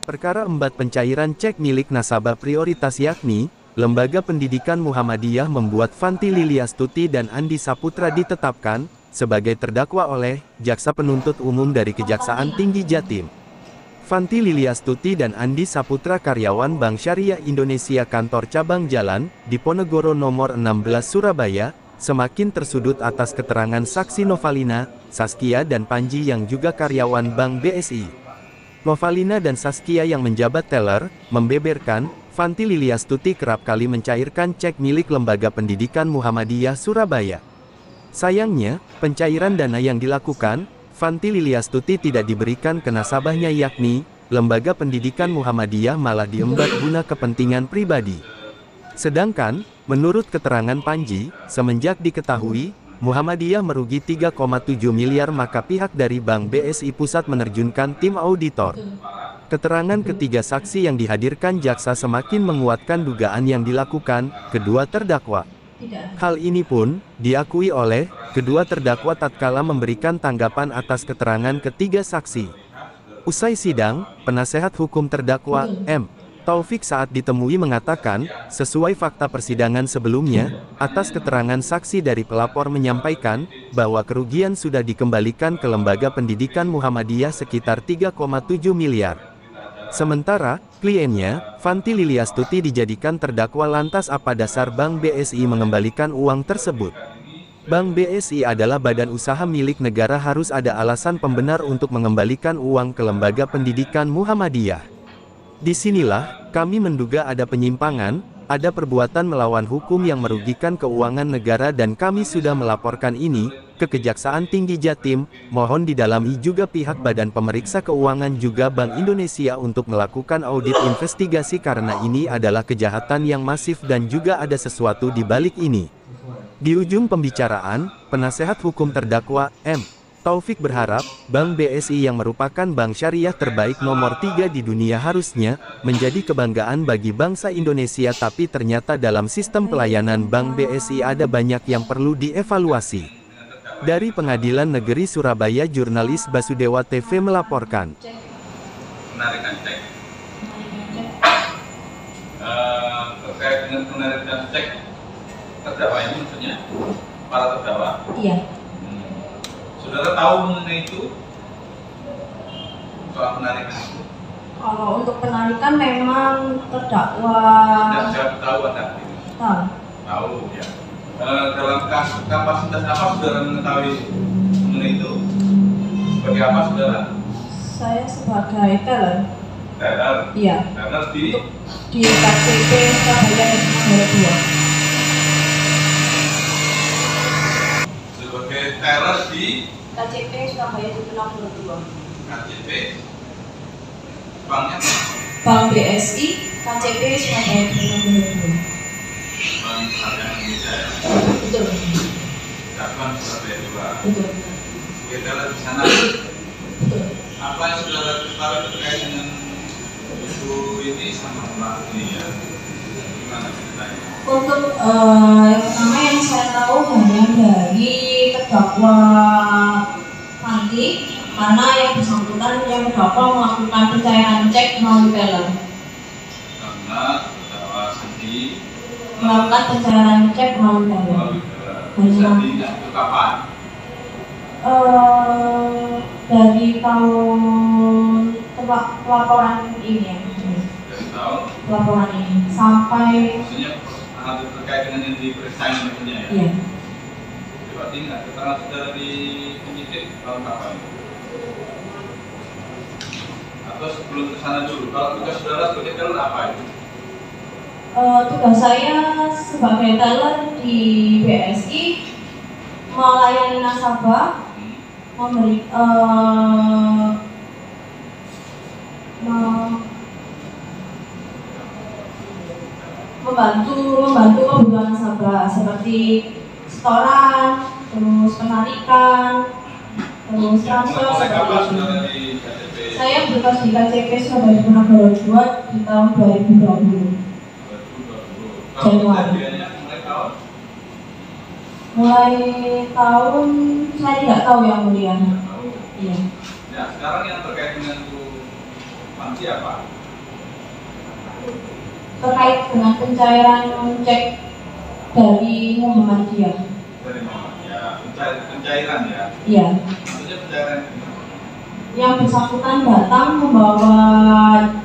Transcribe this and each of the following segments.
Perkara embat pencairan cek milik nasabah prioritas yakni, Lembaga Pendidikan Muhammadiyah membuat Fanti Liliastuti dan Andi Saputra ditetapkan sebagai terdakwa oleh Jaksa Penuntut Umum dari Kejaksaan Tinggi Jatim. Fanti Liliastuti dan Andi Saputra karyawan Bank Syariah Indonesia Kantor Cabang Jalan, Diponegoro nomor 16 Surabaya, semakin tersudut atas keterangan saksi Novalina, Saskia dan Panji yang juga karyawan Bank BSI. Novalina dan Saskia yang menjabat teller, membeberkan, Fanti Liliastuti kerap kali mencairkan cek milik Lembaga Pendidikan Muhammadiyah Surabaya. Sayangnya, pencairan dana yang dilakukan, Fanti Liliastuti tidak diberikan ke nasabahnya yakni, Lembaga Pendidikan Muhammadiyah malah diembat guna kepentingan pribadi. Sedangkan, menurut keterangan Panji, semenjak diketahui, Muhammadiyah merugi 3,7 miliar maka pihak dari Bank BSI Pusat menerjunkan tim auditor. Keterangan ketiga saksi yang dihadirkan jaksa semakin menguatkan dugaan yang dilakukan kedua terdakwa. Hal ini pun diakui oleh kedua terdakwa tatkala memberikan tanggapan atas keterangan ketiga saksi. Usai sidang, penasehat hukum terdakwa M. Taufik saat ditemui mengatakan, sesuai fakta persidangan sebelumnya, atas keterangan saksi dari pelapor menyampaikan bahwa kerugian sudah dikembalikan ke Lembaga Pendidikan Muhammadiyah sekitar 3,7 miliar. Sementara, kliennya, Fanti Liliastuti dijadikan terdakwa lantas apa dasar Bank BSI mengembalikan uang tersebut. Bank BSI adalah badan usaha milik negara harus ada alasan pembenar untuk mengembalikan uang ke Lembaga Pendidikan Muhammadiyah. Disinilah, kami menduga ada penyimpangan, ada perbuatan melawan hukum yang merugikan keuangan negara dan kami sudah melaporkan ini ke Kejaksaan Tinggi Jatim, mohon didalami juga pihak Badan Pemeriksa Keuangan juga Bank Indonesia untuk melakukan audit investigasi karena ini adalah kejahatan yang masif dan juga ada sesuatu di balik ini. Di ujung pembicaraan, penasehat hukum terdakwa, M. Taufik berharap, Bank BSI yang merupakan bank syariah terbaik nomor 3 di dunia harusnya menjadi kebanggaan bagi bangsa Indonesia tapi ternyata dalam sistem pelayanan Bank BSI ada banyak yang perlu dievaluasi. Dari Pengadilan Negeri Surabaya jurnalis Basudewa TV melaporkan. Penarikan cek. Terkait dengan penarikan cek terdakwa ini maksudnya para terdakwa? Iya. Saudara tahu mengenai itu? Soal penarikan itu? Kalau untuk penarikan memang terdakwa. Tidak tahu ada? Tahu. Tahu ya. Dalam kapasitas apa saudara mengetahui mengenai itu? Sebagai apa saudara? Saya sebagai teller. Teller? Iya. Teller di KTP Surabaya nomor 2. sebagai teller di KTP Surabaya nomor 2. KTP banknya Bank BSI KTP Surabaya nomor 2. Bank Syariah Indonesia ya? Betul. Cabang Surabaya 2. Betul. Sebagai teller di sana. Betul. Apa yang saudara ketahui terkait dengan isu ini sama Mbak ini ya? Gimana ceritanya? Untuk yang pertama yang saya tahu hanya dari terdakwa Fanti karena yang bersangkutan yang terdakwa melakukan pencairan cek melalui teller. Karena terdakwa Sandi Melakukan pencairan cek melalui teller. melalui Sandi itu kapan? Dari tahun pelaporan ini ya. Dari tahun? Pelaporan ini sampai Maksudnya terkait dengan yang diperiksa maksudnya ya? iya. Berarti nggak keterangan saudara di penyidik tahun kapan? Atau sebelum ke sana dulu? Kalau tugas saudara sebagai teller apa itu? Tugas saya sebagai teller di BSI melayani nasabah, memberi membantu kebutuhan nasabah seperti setoran, terus penarikan, terus transfer Mulai kapan seperti itu. saudara di KTP? Saya bertugas di KTP Surabaya nomor 2 di tahun 2020. 2020. Kalau kejadiannya mulai tahun? Mulai tahun saya tidak tahu yang mulia. Nggak tahu. Iya. Ya, sekarang yang terkait dengan Bu Fanti apa? terkait dengan pencairan cek dari Muhammadiyah. Dari Muhammadiyah, pencairan ya? Iya. Maksudnya pencairan Yang bersangkutan datang membawa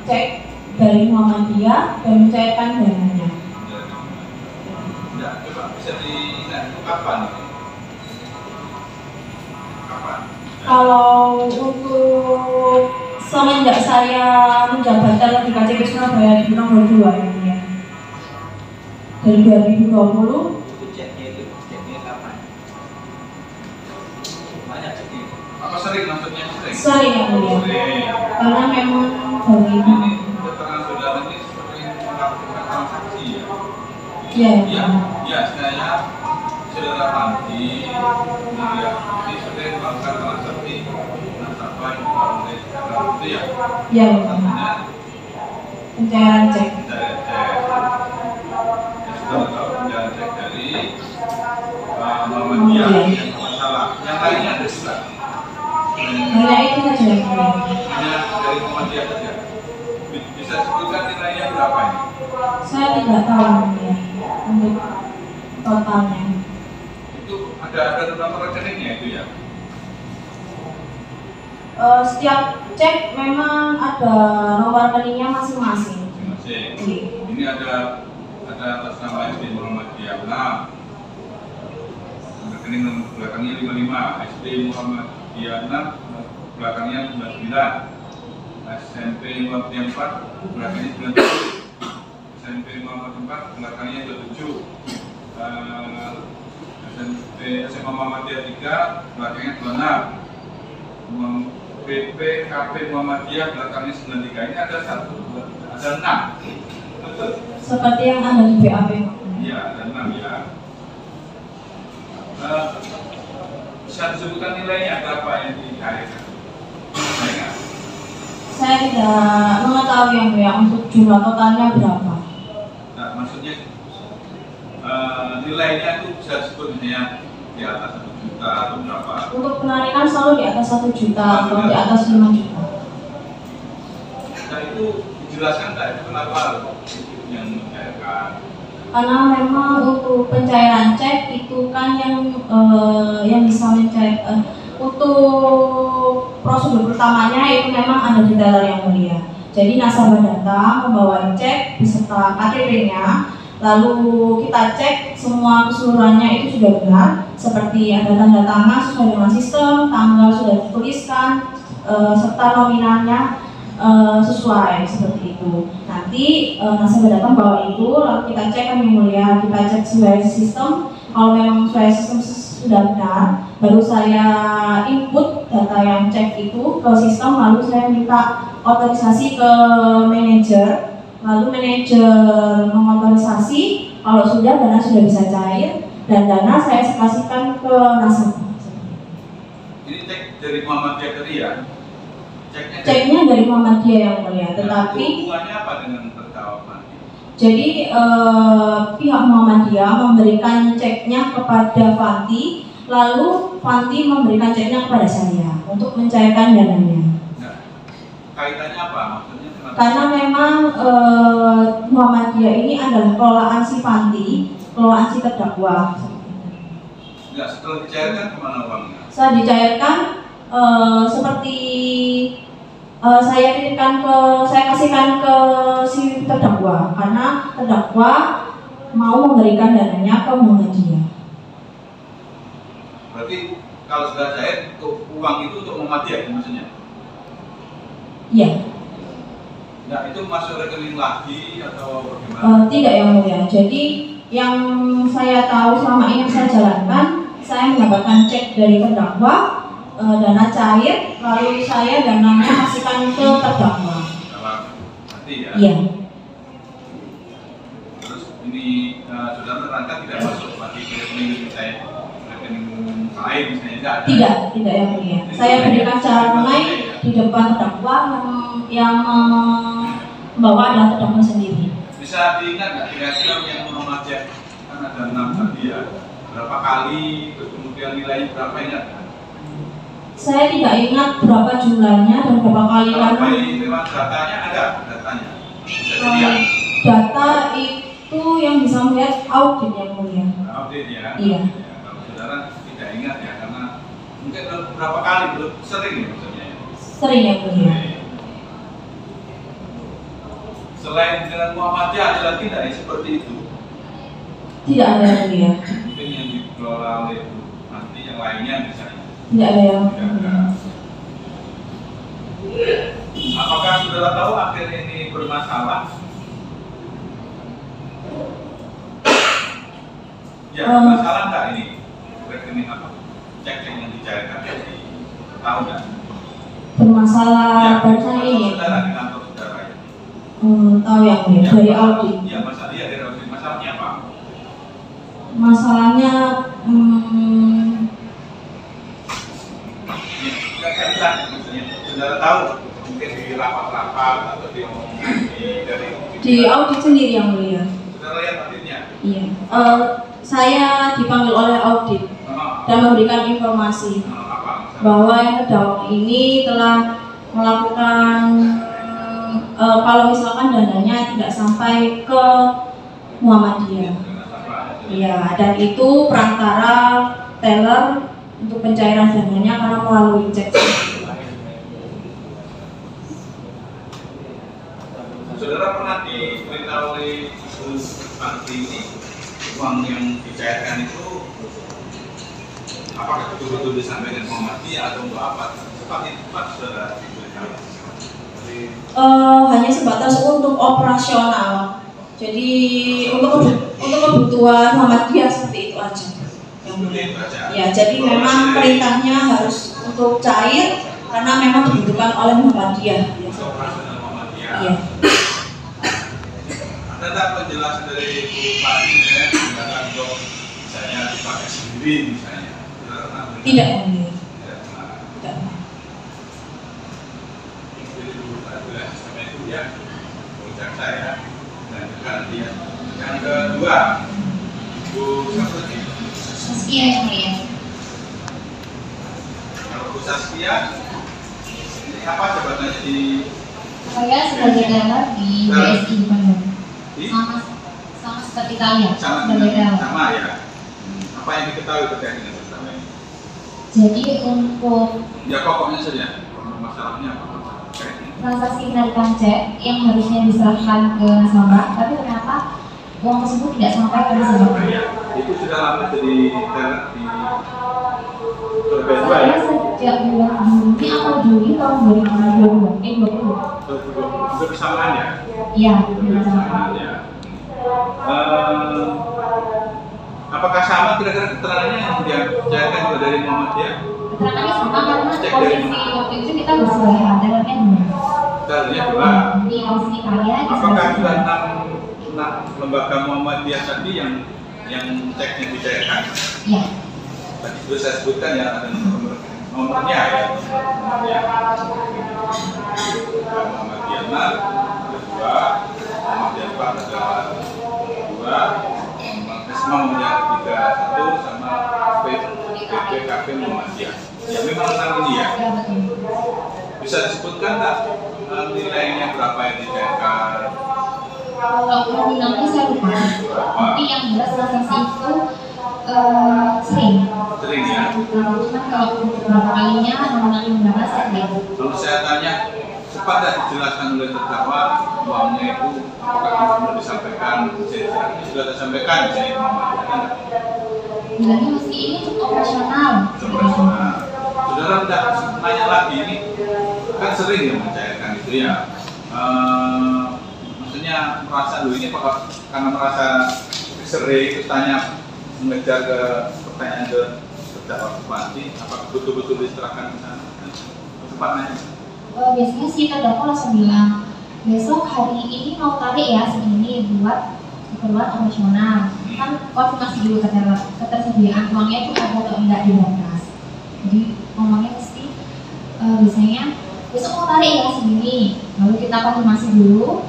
cek dari Muhammadiyah dan mencairkan dananya. Enggak, coba bisa kapan? Kapan? Kalau untuk semenjak saya menjabat di KCP Surabaya di nomor 2 ya, dari 2020. Itu ceknya kapan? Banyak ceknya. Apa sering maksudnya sering? Sering ya mulia. Sering. Karena memang bagi Ini keterangan saudara ini sering melakukan transaksi ya? ya, Iya, ya saya saudara Panji, ya, ini sering melakukan transaksi nasabah yang oleh saudara itu ya? ya, Artinya pencairan cek. pencairan cek. Ya sudah tahu pencairan cek dari Muhammadiyah yang masalah. Yang lainnya ada juga. Hanya itu saja yang mulia. Hanya dari Muhammadiyah saja. Bisa sebutkan nilainya berapa ini? Saya tidak tahu ya untuk totalnya. Itu ada nomor rekeningnya itu ya? Setiap cek memang ada nomor rekeningnya masing-masing. Masing-masing. Iya. Ini ada atas nama SD Muhammadiyah 6, rekening belakangnya 55, SD Muhammadiyah 6, belakangnya 99, SMP Muhammadiyah 4, belakangnya 97, SMP Muhammadiyah 4, belakangnya 27, SMP SMA Muhammadiyah 3, belakangnya 26, BPKP Muhammadiyah belakangnya 93. Ini ada 6. Betul. Seperti yang ada di BAP. Iya, ada 6 ya. Bisa disebutkan nilainya berapa yang dicairkan? Saya tidak mengetahui yang mulia untuk jumlah totalnya berapa. Nah, maksudnya nilainya itu bisa disebut misalnya di atas 1 juta atau berapa? Untuk penarikan selalu di atas 1 juta atau di atas 5 juta. Nah, itu dijelaskan nggak itu kenapa yang mencairkan? Karena memang untuk pencairan cek itu kan yang bisa mencair untuk prosedur pertamanya itu memang ada di teller yang mulia. Jadi nasabah datang membawa cek beserta KTP-nya, lalu kita cek semua keseluruhannya itu sudah benar, seperti ada tanda tangan sesuai dengan sistem, tanggal sudah dituliskan, serta nominalnya sesuai seperti itu. Nanti nasabah datang bawa itu, lalu kita cek kan yang mulia, kita cek sesuai sistem. Kalau memang sesuai sistem sudah benar, baru saya input data yang cek itu ke sistem, lalu saya minta otorisasi ke manajer, lalu manajer mengotorisasi. Kalau sudah, dana sudah bisa cair dan dana saya kasihkan ke nasabah. Ini cek dari Muhammadiyah tadi ya? Ceknya dari Muhammadiyah yang mulia, tetapi hubungannya apa dengan terdakwa Panji? jadi pihak Muhammadiyah memberikan ceknya kepada Fanti, lalu Fanti memberikan ceknya kepada saya untuk mencairkan dananya. Nah, kaitannya apa? Maksudnya kenapa? Karena memang Muhammadiyah ini adalah kelolaan si Fanti, kelolaan si terdakwa. Enggak, setelah dicairkan kemana uangnya? Saya dicairkan seperti saya kasihkan ke si terdakwa, karena terdakwa mau memberikan dananya ke Muhammadiyah. Berarti kalau sudah cair, uang itu untuk Muhammadiyah maksudnya? Iya. Nah, itu masuk rekening lagi atau bagaimana? Tidak yang mulia. Jadi yang saya tahu selama ini yang saya jalankan, saya mendapatkan cek dari terdakwa, dana cair, lalu saya dananya kasihkan ke terdakwa. Nanti ya. Iya. Terus ini saudara terangkat tidak masuk lagi ke rekening saya, rekening lain misalnya tidak ada. Tidak yang mulia. Saya berikan secara tunai di depan terdakwa yang membawa adalah terdakwa sendiri. Bisa diingat nggak kira-kira yang Muhammadiyah kan ada 6 tadi ya, berapa kali, terus kemudian nilainya berapa ingat? Saya tidak ingat berapa jumlahnya dan berapa kali Kalau karena lewat datanya ada datanya. Bisa dilihat. Data itu yang bisa melihat audit yang mulia. Update ya. Iya. Ya, kalau saudara tidak ingat ya karena mungkin beberapa kali belum sering ya maksudnya. Ya. Sering yang mulia. Selain dengan Muhammadiyah ada lagi tidak yang seperti itu? Tidak ada yang mulia. Mungkin yang dikelola oleh nanti yang lainnya misalnya. Tidak ada yang Tidak ada. mulia. Apakah saudara tahu akhir ini bermasalah? Ya, bermasalah nggak ini rekening apa? Cek yang dicairkan di tahu nggak? Bermasalah barusan ini. Saudara di kantor saudara ya. Tahu yang mulia dari audit. Ya, masalah ya dari audit. Masalahnya apa? Masalahnya Ya, kan misalnya saudara tahu mungkin di rapat-rapat atau di audit sendiri yang mulia. saudara lihat auditnya. Iya. Saya dipanggil oleh audit dan memberikan informasi Apa? bahwa yang terdakwa ini telah melakukan kalau misalkan dananya tidak sampai ke Muhammadiyah. Iya, dan itu perantara teller untuk pencairan dananya karena melalui cek. Saudara pernah diperintah oleh ibu Panti ini uang yang dicairkan itu apakah betul-betul disampaikan Muhammadiyah atau untuk apa? Seperti itu Pak saudara diberitahu. Hanya sebatas untuk operasional. Jadi untuk kebutuhan Muhammadiyah seperti itu aja. Seperti itu aja. Ya, jadi memang perintahnya harus untuk cair karena memang dibutuhkan oleh Muhammadiyah. Untuk operasional Muhammadiyah. Iya. Ada tak penjelasan dari ibu Panti misalnya mengatakan untuk misalnya dipakai sendiri misalnya? Saudara pernah dengar? Tidak mungkin. Tidak pernah. Tidak. Jadi dulu adalah sistem itu ya, ucap saya dan juga nanti yang kedua, Bu Saprati. Saskia yang mulia. Kalau Bu Saskia, ini apa jabatannya di Saya sebagai teller di BSI Bandung. di Sama seperti kalian, sama sebagai teller. sama ya? Apa yang diketahui terkait dengan pertama ini? Jadi untuk Ya pokoknya saja, masalahnya apa? transaksi penarikan cek yang harusnya diserahkan ke nasabah, tapi ternyata uang tersebut tidak sampai ke nasabah. Ya, itu sudah lama jadi teller di Surabaya Saya ya? sejak bulan Juni atau Juli tahun 2022, 20. Bersamaan ya? Iya, Bersamaan ya. Apakah sama kira-kira keterangannya yang dia cairkan juga dari Muhammadiyah? keterangannya sama karena Cek dari posisi waktu itu kita bersebelahan, tellernya dua. Tellernya dua. Di posisi kalian, di Apakah sebelah sudah sini. 6 lembaga Muhammadiyah tadi yang ceknya dicairkan? Iya. Tadi sudah saya sebutkan ya ada nomornya ya. Muhammadiyah 6 ada 2, Muhammadiyah 4 ada 2, Muhammadiyah 3 1 sama PPKP Muhammadiyah. Ya memang tentang ini ya. Ya, betul. Bisa disebutkan tak nilainya berapa yang dicairkan? Kalau nominalnya saya lupa, tapi yang jelas transaksi itu sering. Sering ya. Cuman kalau untuk beberapa kalinya nominalnya berapa saya tidak. Kalau saya tanya, sempat tidak dijelaskan oleh terdakwa uangnya itu apakah sudah disampaikan? Ini sudah disampaikan misalnya Muhammadiyah. Bilangnya masih ini untuk operasional. Operasional. Saudara tidak nanya lagi ini kan sering ya mencairkan itu ya. Maksudnya merasa loh ini apakah karena merasa sering terus tanya mengejar ke pertanyaan ke terdakwa Panti apakah betul-betul diserahkan ke sana? Cepat nanya. Biasanya sih terdakwa langsung bilang besok hari ini mau tarik ya segini buat keperluan operasional. Kan konfirmasi dulu ketersediaan uangnya itu ada atau enggak di berkas. Jadi ngomongnya pasti biasanya besok mau tarik ya segini, lalu kita konfirmasi dulu,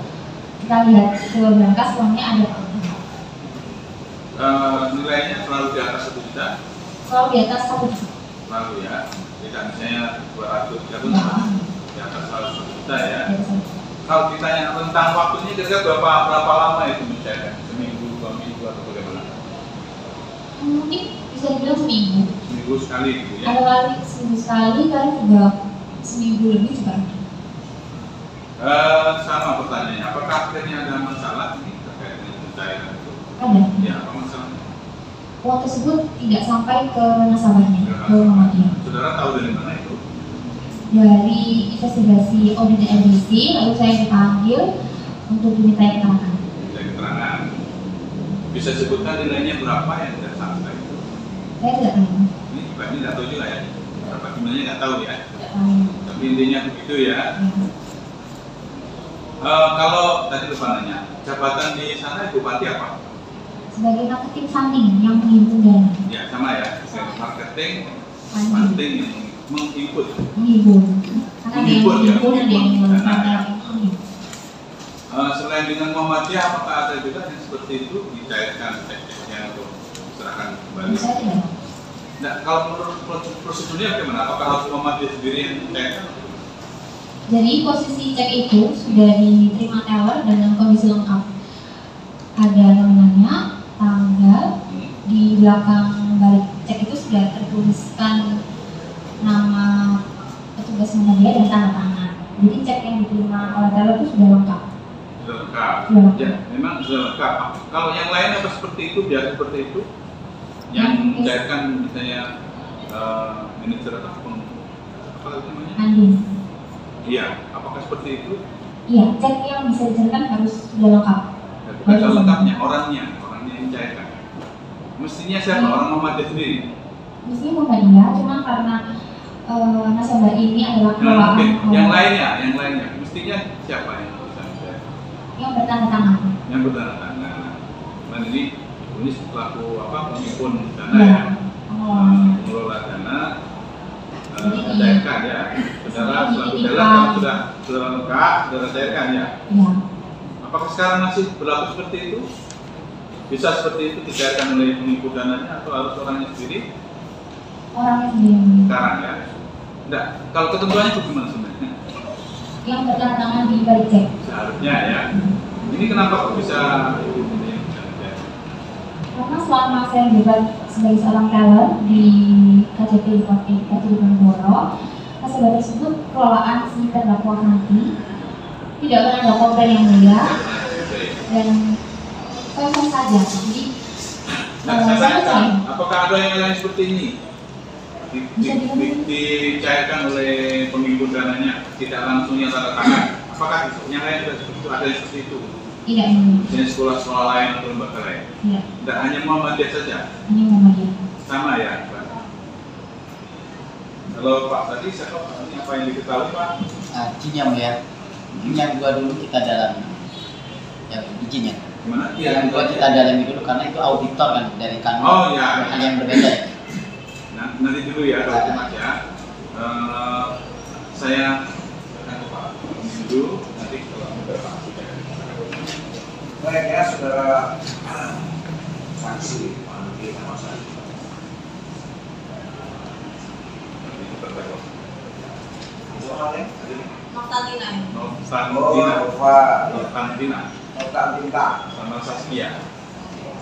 kita lihat ke berkas uangnya ada atau enggak. Nilainya selalu di atas 1 juta, Kalau di atas 1 juta. selalu ya, tidak misalnya 200 ya pun Enggak. di atas 100 juta ya. Di atas 1 juta. kalau ditanya tentang waktunya kira-kira berapa lama itu mencairkan? Seminggu, 2 minggu atau bagaimana? Mungkin bisa dibilang seminggu. Seminggu sekali gitu ya? Ada kali seminggu sekali, kali juga seminggu lebih juga ada. Sama pertanyaannya, apakah akhirnya ada masalah ini terkait dengan pencairan itu? Ada. Ya, apa masalahnya? Uang tersebut tidak sampai ke nasabahnya, ke Muhammadiyah. Saudara tahu dari mana itu? Dari investigasi audit RBC, lalu saya dipanggil untuk diminta keterangan. Dari keterangan. Bisa sebutkan nilainya berapa yang tidak sampai itu? Saya tidak tahu. Ini tidak tahu juga ya? Berapa jumlahnya nggak tahu ya? Tidak tahu. Tapi intinya begitu ya. Ya. Kalau tadi lupa nanya, jabatan di sana bupati apa? Sebagai marketing funding yang menghimpun dana. Ya sama ya, marketing Funding. funding yang menginput. Menghimpun. Karena ada yang Menghimpun, ya. menghimpun, ada yang Dana, ya. menghimpun. Selain dengan Muhammadiyah, apakah ada juga yang seperti itu dicairkan cek-ceknya untuk diserahkan kembali? Saya tidak tahu. Nah, kalau menurut prosedurnya bagaimana? Apakah harus Muhammadiyah sendiri yang mencairkan? Jadi posisi cek itu sudah diterima teller dengan kondisi lengkap. Ada nominalnya, tanggal, di belakang balik cek itu sudah tertuliskan nama petugas Muhammadiyah dan tanda tangan. Jadi cek yang diterima oleh teller itu sudah lengkap. Sudah lengkap. Sudah lengkap. Ya, memang sudah lengkap. Kalau yang lain apa seperti itu, biasa seperti itu? Yang mencairkan misalnya manajer atau apa namanya? Andin. Iya, apakah seperti itu? Iya, cek yang bisa dicairkan harus sudah lengkap. Ya, bukan lengkapnya, orangnya yang mencairkan. Mestinya siapa? Orang Muhammadiyah sendiri. Mestinya Muhammadiyah, cuma karena nasabah ini adalah kelolaan Yang lainnya, mestinya siapa yang bisa mencairkan? yang bertanda tangan. Yang bertanda tangan. Dan ini pelaku penghimpun dana Ya. ya, Oh. mengelola dana, Jadi, cairkan ya. Saudara selaku ini teller kalau sudah lengkap, saudara cairkan ya. Ya. Apakah sekarang masih berlaku seperti itu? Bisa seperti itu dicairkan oleh penghimpun dananya atau harus orangnya sendiri? Orangnya sendiri. Sekarang ya. Enggak, kalau ketentuannya bagaimana sebenarnya? Yang bertanda tangan di balik cek. Seharusnya ya. Ini kenapa kok bisa Karena selama saya menjabat sebagai seorang teller di KJP Diponegoro, nasabah tersebut kelolaan si terdakwa nanti tidak pernah ada komplain yang mulia dan fair saja. Jadi Nah, saya tanyakan, apakah ada yang lain seperti ini? Dicairkan oleh penghimpun dananya, tidak langsung yang tanda tangan. Apakah yang lain juga seperti itu? Ada yang seperti itu? tidak ini. Misalnya sekolah-sekolah lain atau lembaga lain? Tidak. Tidak hanya Muhammadiyah saja? Ini Muhammadiyah. Sama ya, Pak? Kalau Pak tadi, saya tahu ini apa yang diketahui Pak? Izin yang mulia, yang dua dulu kita dalami, yang izinnya. Gimana? Yang dua kita dalami dulu karena itu auditor kan dari kami. Oh ya. Hal yang berbeda. Nah, nanti dulu ya, kalau Mas ya. Saya akan ke Pak dulu, nanti kalau ada Pak. Baik ya, saudara saksi Pak nama saya. Soalnya, Noktatina. Novantina sama Saskia.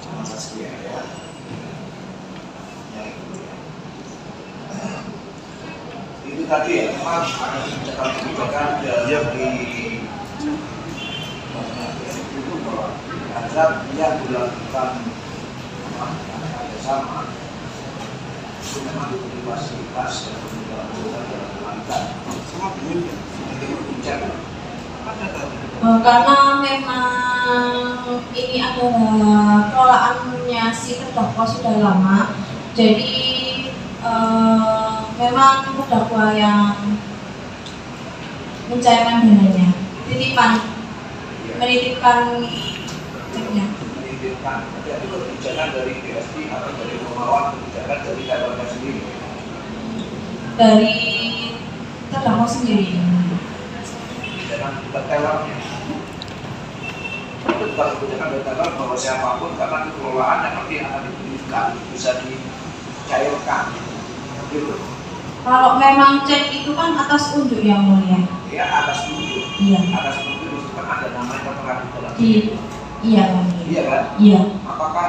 Sama Saskia ya. Itu tadi ya, memang ada kebijakan dari itu bahwa azab yang dilakukan sama itu memang diberi fasilitas dan kemudian dilakukan sama bunyinya kebijakan Karena memang ini adalah kelolaannya si terdakwa sudah lama, jadi memang terdakwa yang mencairkan dananya, menitipkan ceknya. menitipkan, jadi kebijakan dari BSD atau dari pembawa kebijakan dari keluarga sendiri. Dari terdakwa sendiri. Kebijakan bertelurnya. Itu bukan kebijakan bertelur bahwa siapapun karena kekelolaan yang nanti akan diberikan bisa dicairkan. Gitu. Kalau memang cek itu kan atas unjuk yang mulia. Ya atas dulu. Iya. Atas dulu Iya yang mulia. Iya kan? Iya. Apakah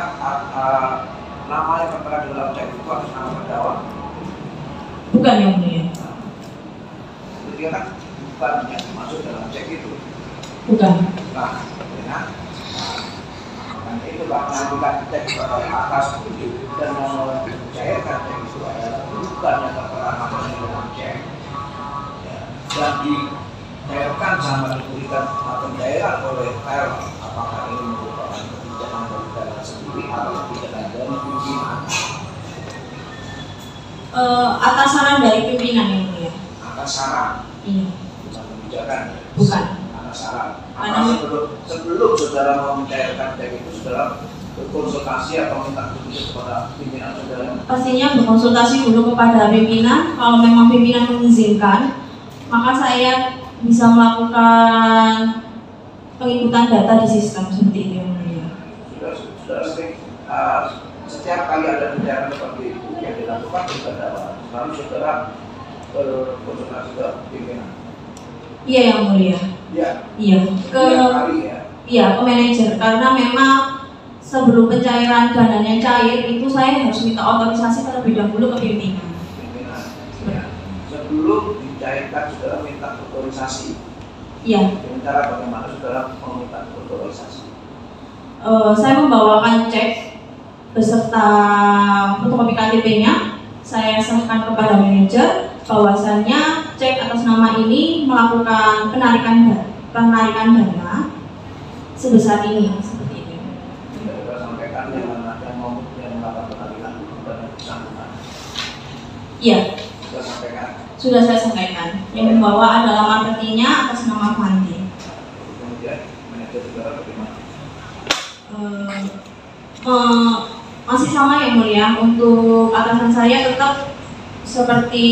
nama yang tertera di dalam cek itu atas nama terdakwa? Bukan yang mulia. Itu dia kan bukan yang dimaksud dalam cek itu. Bukan. Nah, ya. Makanya itu melakukan cek oleh atas dan mencairkan cek itu adalah bukan yang tertera namanya dalam cek. Ya. Dan dicairkan sama diberikan pencairan oleh teller. Apakah ini merupakan kebijakan dari teller sendiri atau kebijakan dari pimpinan? Atas saran dari pimpinan yang mulia. Atas saran, Iya. bukan kebijakan. Bukan. Atas saran. Karena- Sebelum saudara mau mencairkan cek itu, saudara berkonsultasi atau minta petunjuk kepada pimpinan saudara? Pastinya berkonsultasi dulu kepada pimpinan. Kalau memang pimpinan mengizinkan, maka saya bisa melakukan penginputan data di sistem seperti itu yang mulia. Sudah sering setiap kali ada bicara seperti itu yang dilakukan kepada lalu saudara berkonsultasi ke pimpinan. Iya yang mulia. Ya. Iya. Setiap kali ya. Iya ke manajer karena memang sebelum pencairan dananya cair itu saya harus minta otorisasi terlebih dahulu ke pimpinan. Pimpinan. Ya. Sebelum dicairkan saudara minta otorisasi. Iya. Dengan cara bagaimana saudara meminta otorisasi? Saya membawakan cek beserta fotokopi KTP-nya. Saya serahkan kepada manajer bahwasannya cek atas nama ini melakukan penarikan dana sebesar ini seperti itu. Sudah sampaikan yang mau yang melakukan penarikan dana bersangkutan. Iya. Sudah sampaikan. Sudah saya sampaikan. Yang membawa adalah marketingnya atas nama Fanti. Kemudian manajer saudara bagaimana? Masih sama yang mulia. Untuk atasan saya tetap seperti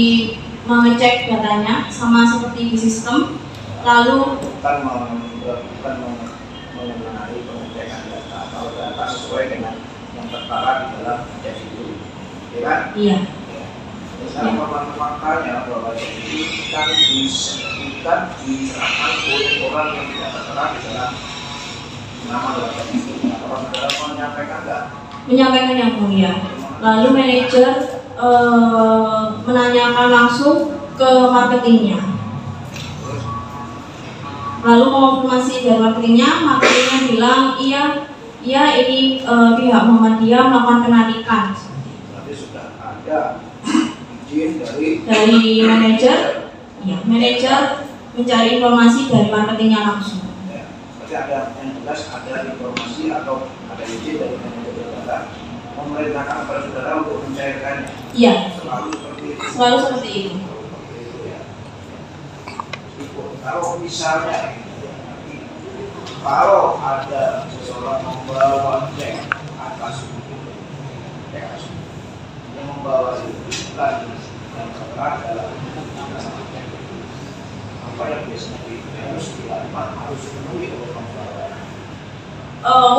mengecek datanya sama seperti di sistem. Lalu bukan mengenai pengecekan data. Kalau data sesuai dengan yang tertera di dalam cek itu, ya kan? iya, Misalnya faktanya bahwa cek itu bukan diserahkan oleh orang yang tidak tertera di dalam nama dalam cek itu. Kalau saudara menyampaikan nggak? menyampaikan yang mulia. Lalu manajer menanyakan langsung ke marketingnya. Terus Lalu konfirmasi dari marketingnya bilang iya ini pihak Muhammadiyah melakukan penarikan. berarti sudah ada izin Dari manajer, ya manajer mencari informasi dari marketingnya langsung. ya, berarti ada yang jelas ada informasi atau ada izin dari manajer data memerintahkan kepada saudara untuk mencairkannya. Iya, Selalu seperti itu. selalu seperti itu. Ya. Kalau misalnya kalau ada seseorang membawa cek atas yang membawa itu bukan yang tertera dalam apa yang biasanya harus dilakukan harus dipenuhi oleh pembawa.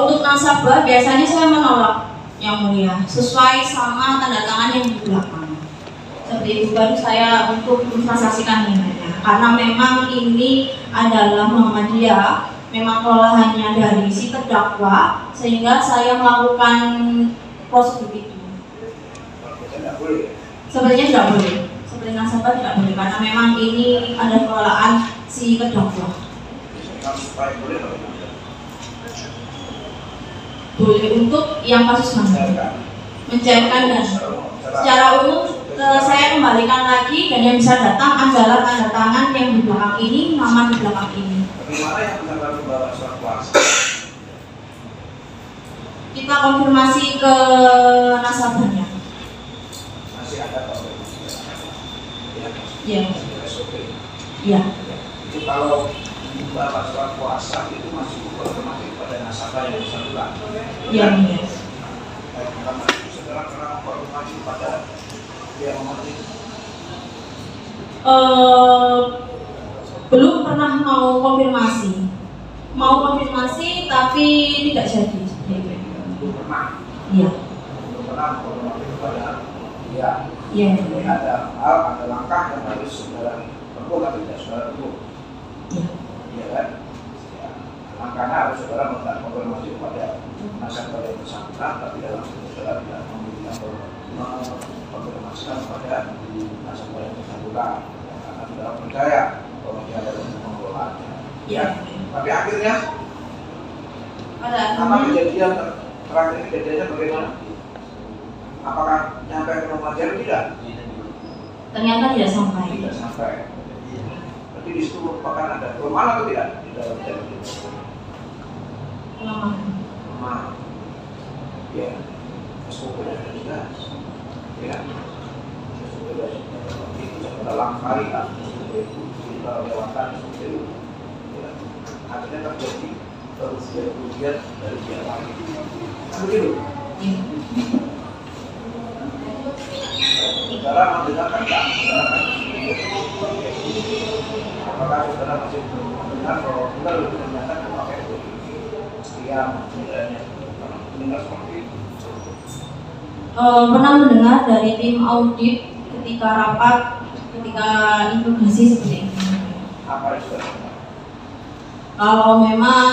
Untuk nasabah biasanya saya menolak yang mulia sesuai sama tanda tangan yang di belakang. Seperti itu baru saya untuk mentransaksikan dananya. Karena memang ini adalah Muhammadiyah, memang kelolahannya dari si terdakwa, sehingga saya melakukan prosedur itu. Tidak boleh. Sebenarnya tidak boleh. Seperti nasabah tidak boleh karena memang ini ada kelolaan si terdakwa. Kalau supaya boleh bagaimana? Boleh untuk yang kasus mana? Mencairkan dan secara umum saya kembalikan lagi dan yang bisa datang adalah tanda tangan yang di belakang ini, nama di belakang ini. Bagaimana yang benar-benar membawa surat kuasa? Kita konfirmasi ke nasabahnya. Masih ada kalau Iya. SOP. Iya. Itu kalau membawa surat kuasa itu masih otomatis pada nasabah yang bersangkutan. Iya. Iya. Karena itu saudara pernah mengkonfirmasi pada pihak pemerintah. Belum pernah mau konfirmasi tapi tidak jadi. Belum pernah. Iya. Belum pernah mengkonfirmasi kepada pihak. Iya. Ini ada hal, ada langkah yang harus saudara tempuh atau tidak saudara tempuh. Iya. Iya kan? Ya. Langkahnya harus saudara Iya. Tapi akhirnya Pada apa akhirnya kejadian terakhir kejadiannya bagaimana? Apakah nyampe ke rumah dia tidak? ternyata tidak sampai. Tidak sampai. Berarti di situ merupakan ada kelemahan atau tidak di dalam jalur itu? Kelemahan. Lemah. Ya. SOP sudah jelas. Ya. SOP sudah itu dalam kali lah. Itu kita lewatkan seperti itu. Ya. Akhirnya terjadi kerugian dari pihak lain. Begitu. Iya. Saudara mendengarkan tak? Apakah saudara masih mendengar bahwa benar ternyata memakai sekian nilainya? Mendengar seperti itu. Pernah mendengar dari tim audit ketika rapat, ketika integrasi seperti ini. Apa itu? Kalau memang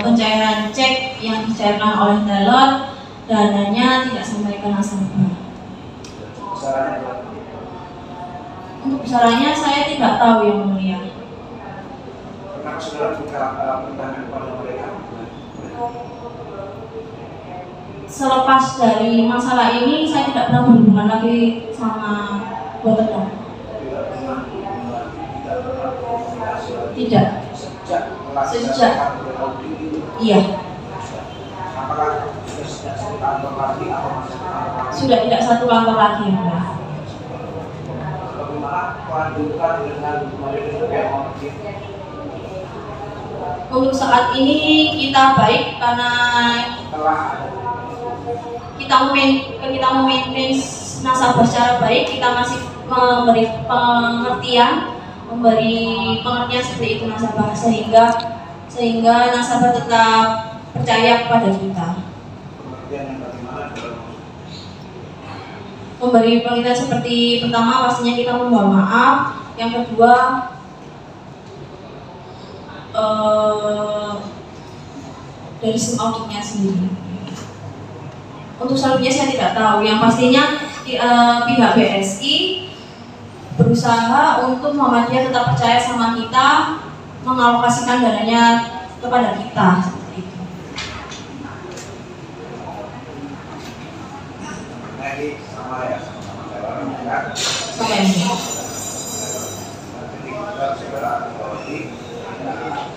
pencairan cek yang dicairkan oleh teller dananya tidak sampai ke nasabah. Besarannya berapa? Untuk besarannya saya tidak tahu yang mulia. Pernah saudara buka pertanyaan kepada mereka? Selepas dari masalah ini saya tidak pernah berhubungan lagi sama buat terdakwa. Tidak pernah komunikasi lagi. Tidak. Sejak audit itu. Iya. Apakah sudah sejak satu kantor lagi atau masih kantor lagi? Sudah tidak satu kantor lagi ya. Bagaimana kelanjutan dengan pihak audit? Untuk saat ini kita baik karena Telah kita memaintain nasabah secara baik, kita masih memberi pengertian seperti itu nasabah sehingga nasabah tetap percaya kepada kita. pengertian yang bagaimana dalam Memberi pengertian seperti pertama pastinya kita memohon maaf, yang kedua dari sistem auditnya sendiri. Untuk selanjutnya saya tidak tahu. Yang pastinya pihak BSI berusaha untuk Muhammadiyah tetap percaya sama kita, mengalokasikan dananya kepada kita. Seperti itu. nah ini sama ya, sama teller ya. Sampai ini. Jadi kita segera audit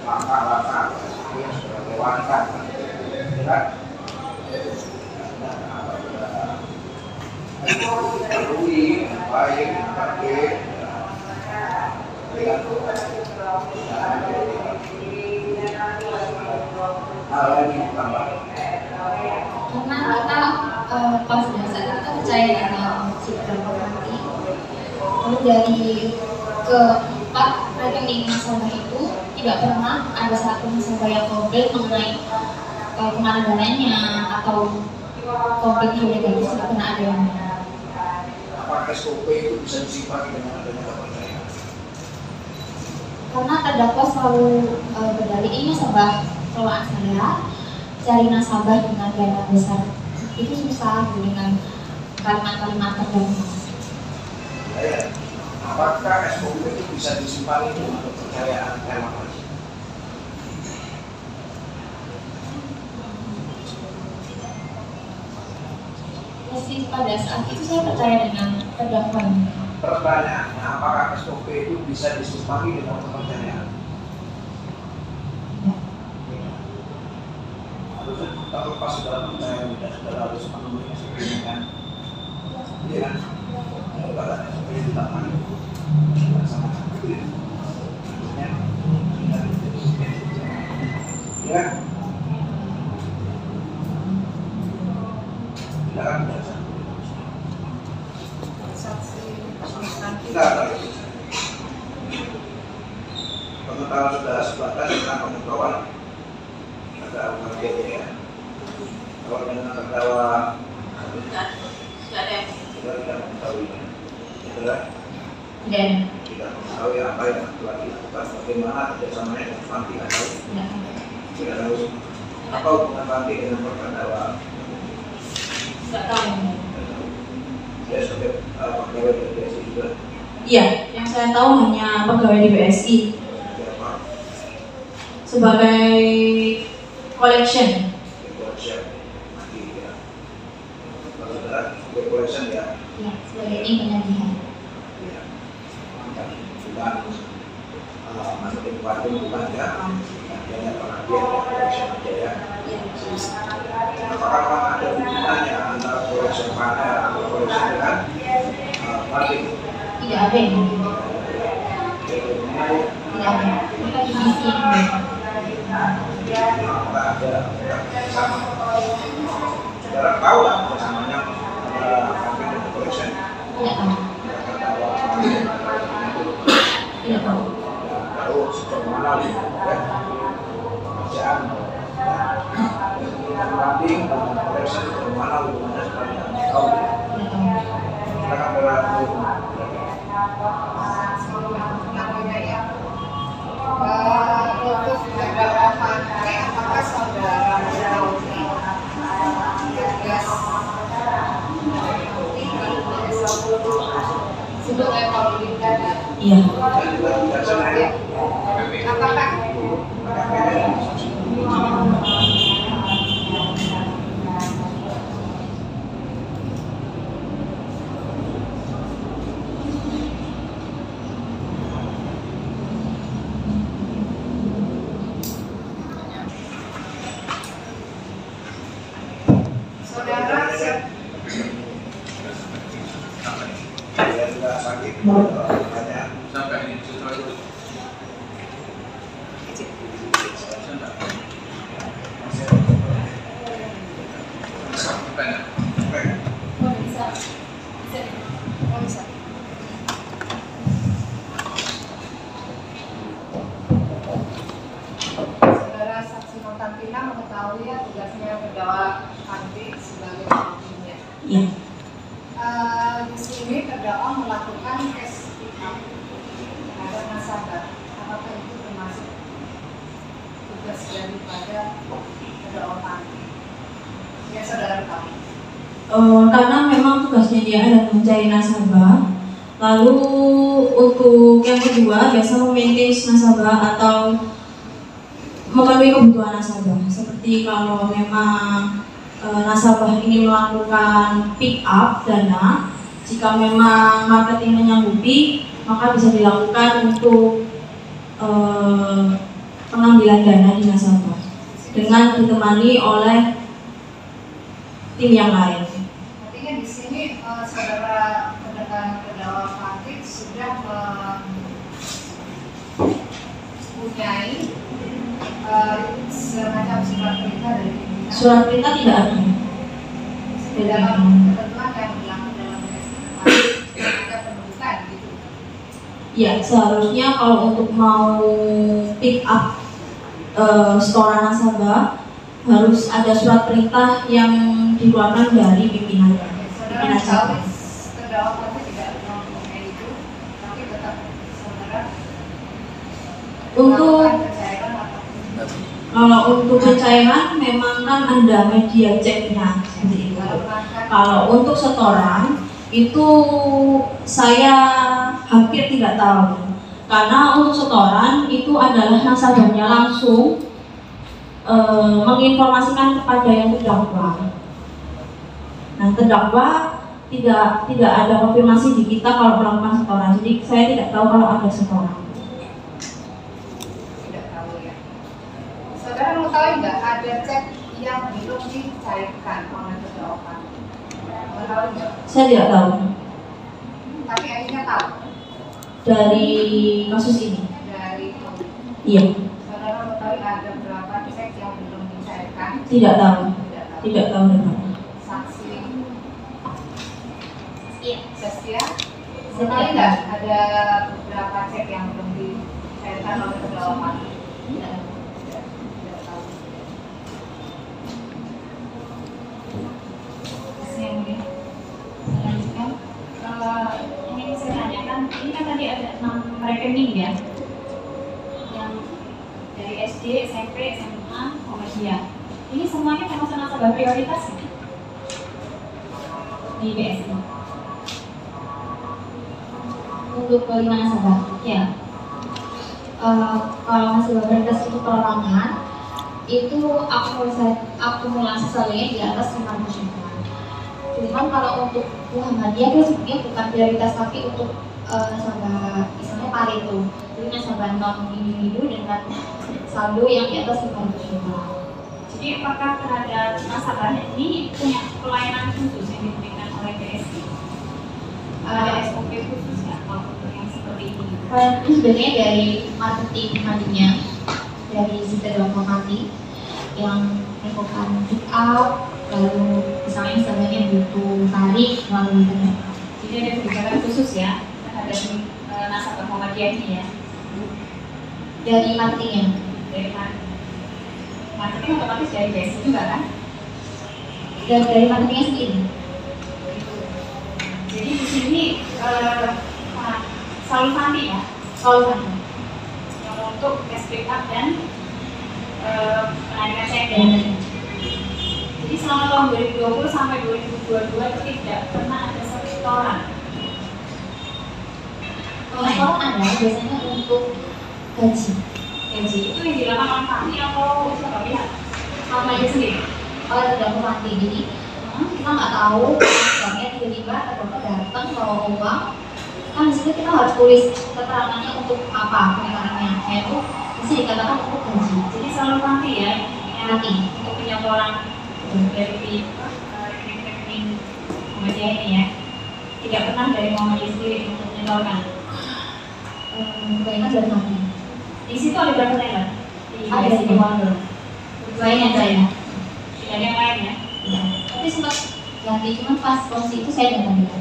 langkah-langkah yang sudah lewatkan, ya. Perlui baik pakai hal lain yang tambah. Karena kita pas dasar kita percaya dengan sistem nanti. Lalu dari keempat rekening nasabah itu tidak pernah ada satu nasabah yang komplain mengenai kemana dananya atau komplain yang negatif, tidak pernah ada yang. Apakah SOP itu bisa disimpan dengan adanya kepercayaan? Karena terdakwa selalu berdalih ini nasabah kelolaan saya, cari nasabah dengan dana besar itu susah dengan kalimat-kalimat terdakwa. Ya, apakah SOP itu bisa disimpan dengan kepercayaan teller? Meski pada saat itu saya percaya dengan terdakwa. Pertanyaannya, apakah SOP itu bisa disimpan dengan kepercayaan? Harusnya terlepas dalam percaya tidak sudah harus memenuhi SOP ini kan? Iya kan? Kalau SOP itu tak sama seperti itu. Ya, tidak kan biasa. Tidak. Pengetahuan saudara sebatas tentang pengetahuan ada pengertiannya ya. Kalau dengan terdakwa Tidak ada. kita tidak mengetahui, tidak Tidak. mengetahui apa yang telah dilakukan, bagaimana kerjasamanya dengan panti atau tidak tahu apa hubungan panti dengan terdakwa. Tidak tahu. Ya sebagai pegawai dari BSI. juga Iya, yang saya tahu hanya pegawai di BSI. siapa sebagai collection. Collection nanti ya. Kalau saudara sebagai collection ya. Ya, sebagai tim penyediaan. Ya. Bukan masukin parfum bukan ya. Hanya pengabdian ya, collection aja ya. Apakah ada hubungannya antara collection panel atau collection dengan parfum? Tidak ada yang tidak ada. Mereka divisi yang berbeda. Saudara tahu lah kerjasamanya antara parfum dan collection? Tidak tahu. Tidak tahu. Tahu sejauh mana ya kerjaan branding dan collection sejauh mana hubungannya sebenarnya tahu ya. Tidak tahu. Silakan berlaku. Untuk beberapa pantai, apakah saudara mengetahui tugas sebagai koordinator? Iya. Apakah saudara Biar tidak sakit, tanya. Sampai ini setelah itu. Tanya. bisa? Oh, bisa. Saudara saksi Nontantina mengetahui ya tugasnya terdakwa Fandi sebagai pemimpinnya. Iya. Di sini terdakwa melakukan tes terhadap nasabah. Apakah itu termasuk tugas daripada terdakwa Fandi? Ya saudara tahu. Karena memang tugasnya dia adalah mencari nasabah. Lalu untuk yang kedua biasa memaintain nasabah atau memenuhi kebutuhan nasabah. Seperti kalau memang nasabah ini melakukan pick up dana, jika memang marketing menyanggupi, maka bisa dilakukan untuk pengambilan dana di nasabah dengan ditemani oleh tim yang lain. Artinya di sini saudara terdakwa Fandi sudah mempunyai semacam surat perintah dari pimpinan. Surat perintah tidak ada. Di dalam ketentuan yang berlaku dalam PSK ada penuntutan gitu. Ya, seharusnya kalau untuk mau pick up setoran nasabah harus ada surat perintah yang dikeluarkan dari pimpinannya. Saudara tahu terdakwa Fandi tidak mempunyai itu, tapi tetap saudara Untuk melakukan pencairan atau kalau untuk pencairan memang kan ada media ceknya seperti itu. Kalau untuk setoran itu saya hampir tidak tahu, karena untuk setoran itu adalah nasabahnya langsung menginformasikan kepada yang terdakwa. Nah, terdakwa tidak ada konfirmasi di kita kalau melakukan setoran. Jadi saya tidak tahu kalau ada setoran. tidak tahu ya. Saudara mau tahu nggak ada cek yang belum dicairkan oleh terdakwa Fandi? Mau tahu nggak? Saya tidak tahu Tapi akhirnya tahu dari kasus ini. dari Iya, saudara mau tahu ada berapa cek yang belum dicairkan? tidak tahu. Tidak tahu. Tidak tahu dengan Saksi Iya. Saskia, mau tahu nggak ada beberapa cek yang belum dicairkan oleh terdakwa Fandi? Tidak. Tidak tahu. Yang ini lanjutkan. Ini saya tanyakan, ini kan tadi ada 6 rekening ya, yang dari SD, SMP, SMA, Muhammadiyah. Ini semuanya termasuk nasabah prioritas ya? Di BSI. Untuk kelima nasabah, ya. kalau nasabah prioritas untuk perorangan itu akumulasi saldonya di atas 500 juta. Cuman kalau untuk Muhammadiyah itu sebenarnya bukan prioritas tapi untuk nasabah misalnya Pareto, jadi nasabah non individu dengan saldo yang di atas 500 juta. Jadi apakah terhadap nasabah ini punya pelayanan khusus yang diberikan oleh BSI? Ada SOP khusus ya kalau untuk yang seperti ini? Itu sebenarnya dari marketing nantinya, dari Sita.Mati yang melakukan pick up, lalu misalnya nasabahnya butuh tarik melalui internet. Jadi ada kebijakan khusus ya terhadap nasabah Muhammadiyah ini ya? Dari marketingnya. Dari marketing otomatis dari BSI juga kan? Dan dari marketingnya sendiri. Jadi di sini selalu Fanti ya? Selalu Fanti. Yang untuk cash pick up dan penarikan cek ya? Jadi selama tahun 2020 sampai 2022 itu tidak pernah ada setoran. Kalau ada biasanya untuk gaji. Gaji itu yang dilakukan oleh Fanti atau siapa pihak? Sama aja sendiri. Kalau tidak Fanti, jadi kita nggak tahu misalnya tiba-tiba dokter datang bawa uang, kan di situ kita harus tulis keterangannya untuk apa penekarannya, yaitu bisa dikatakan untuk gaji. Jadi selalu Fanti ya yang Fanti untuk penyetoran dari rekening Muhammadiyah ini ya, tidak pernah dari Muhammadiyah sendiri untuk menyetorkan. Kebanyakan dari Fanti. Di situ ada berapa teller? Ada di Wonder. Lain yang saya. Tidak ada yang lain ya? Ya. Tapi sempat ganti, cuman pas posisi itu saya nggak ganti.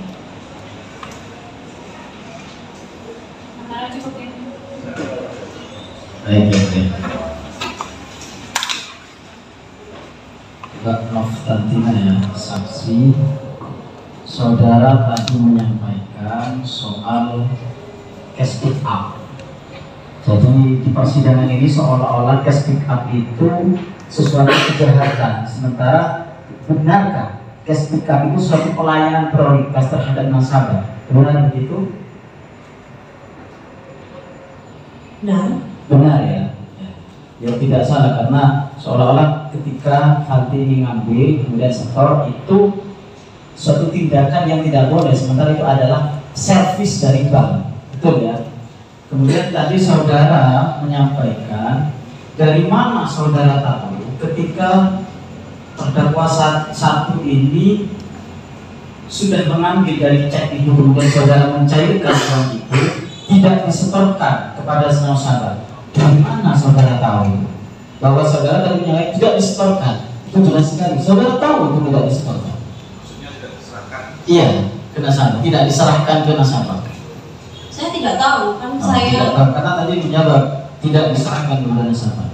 Antara cukup ya? Baik. Mbak Noftantina ya, saksi. Saudara tadi menyampaikan soal cash pick up. Jadi di persidangan ini seolah-olah cash pick up itu sesuatu kejahatan. Sementara benarkah cash pick up itu suatu pelayanan prioritas terhadap nasabah? Benar begitu? Benar ya. Ya tidak salah karena seolah-olah ketika Fanti ini ngambil kemudian setor itu suatu tindakan yang tidak boleh, sementara itu adalah servis dari bank, betul ya. Kemudian tadi saudara menyampaikan dari mana saudara tahu ketika terdakwa satu ini sudah mengambil dari cek itu kemudian saudara mencairkan uang itu tidak disetorkan kepada nasabah. Dari mana saudara tahu bahwa saudara tadi menyatakan tidak disetorkan? Itu jelas sekali. Saudara tahu itu tidak disetorkan. Maksudnya tidak diserahkan? Iya, ke nasabah. Tidak diserahkan ke nasabah. Saya tidak tahu, kan saya tidak tahu, karena tadi menjawab tidak diserahkan kepada nasabah.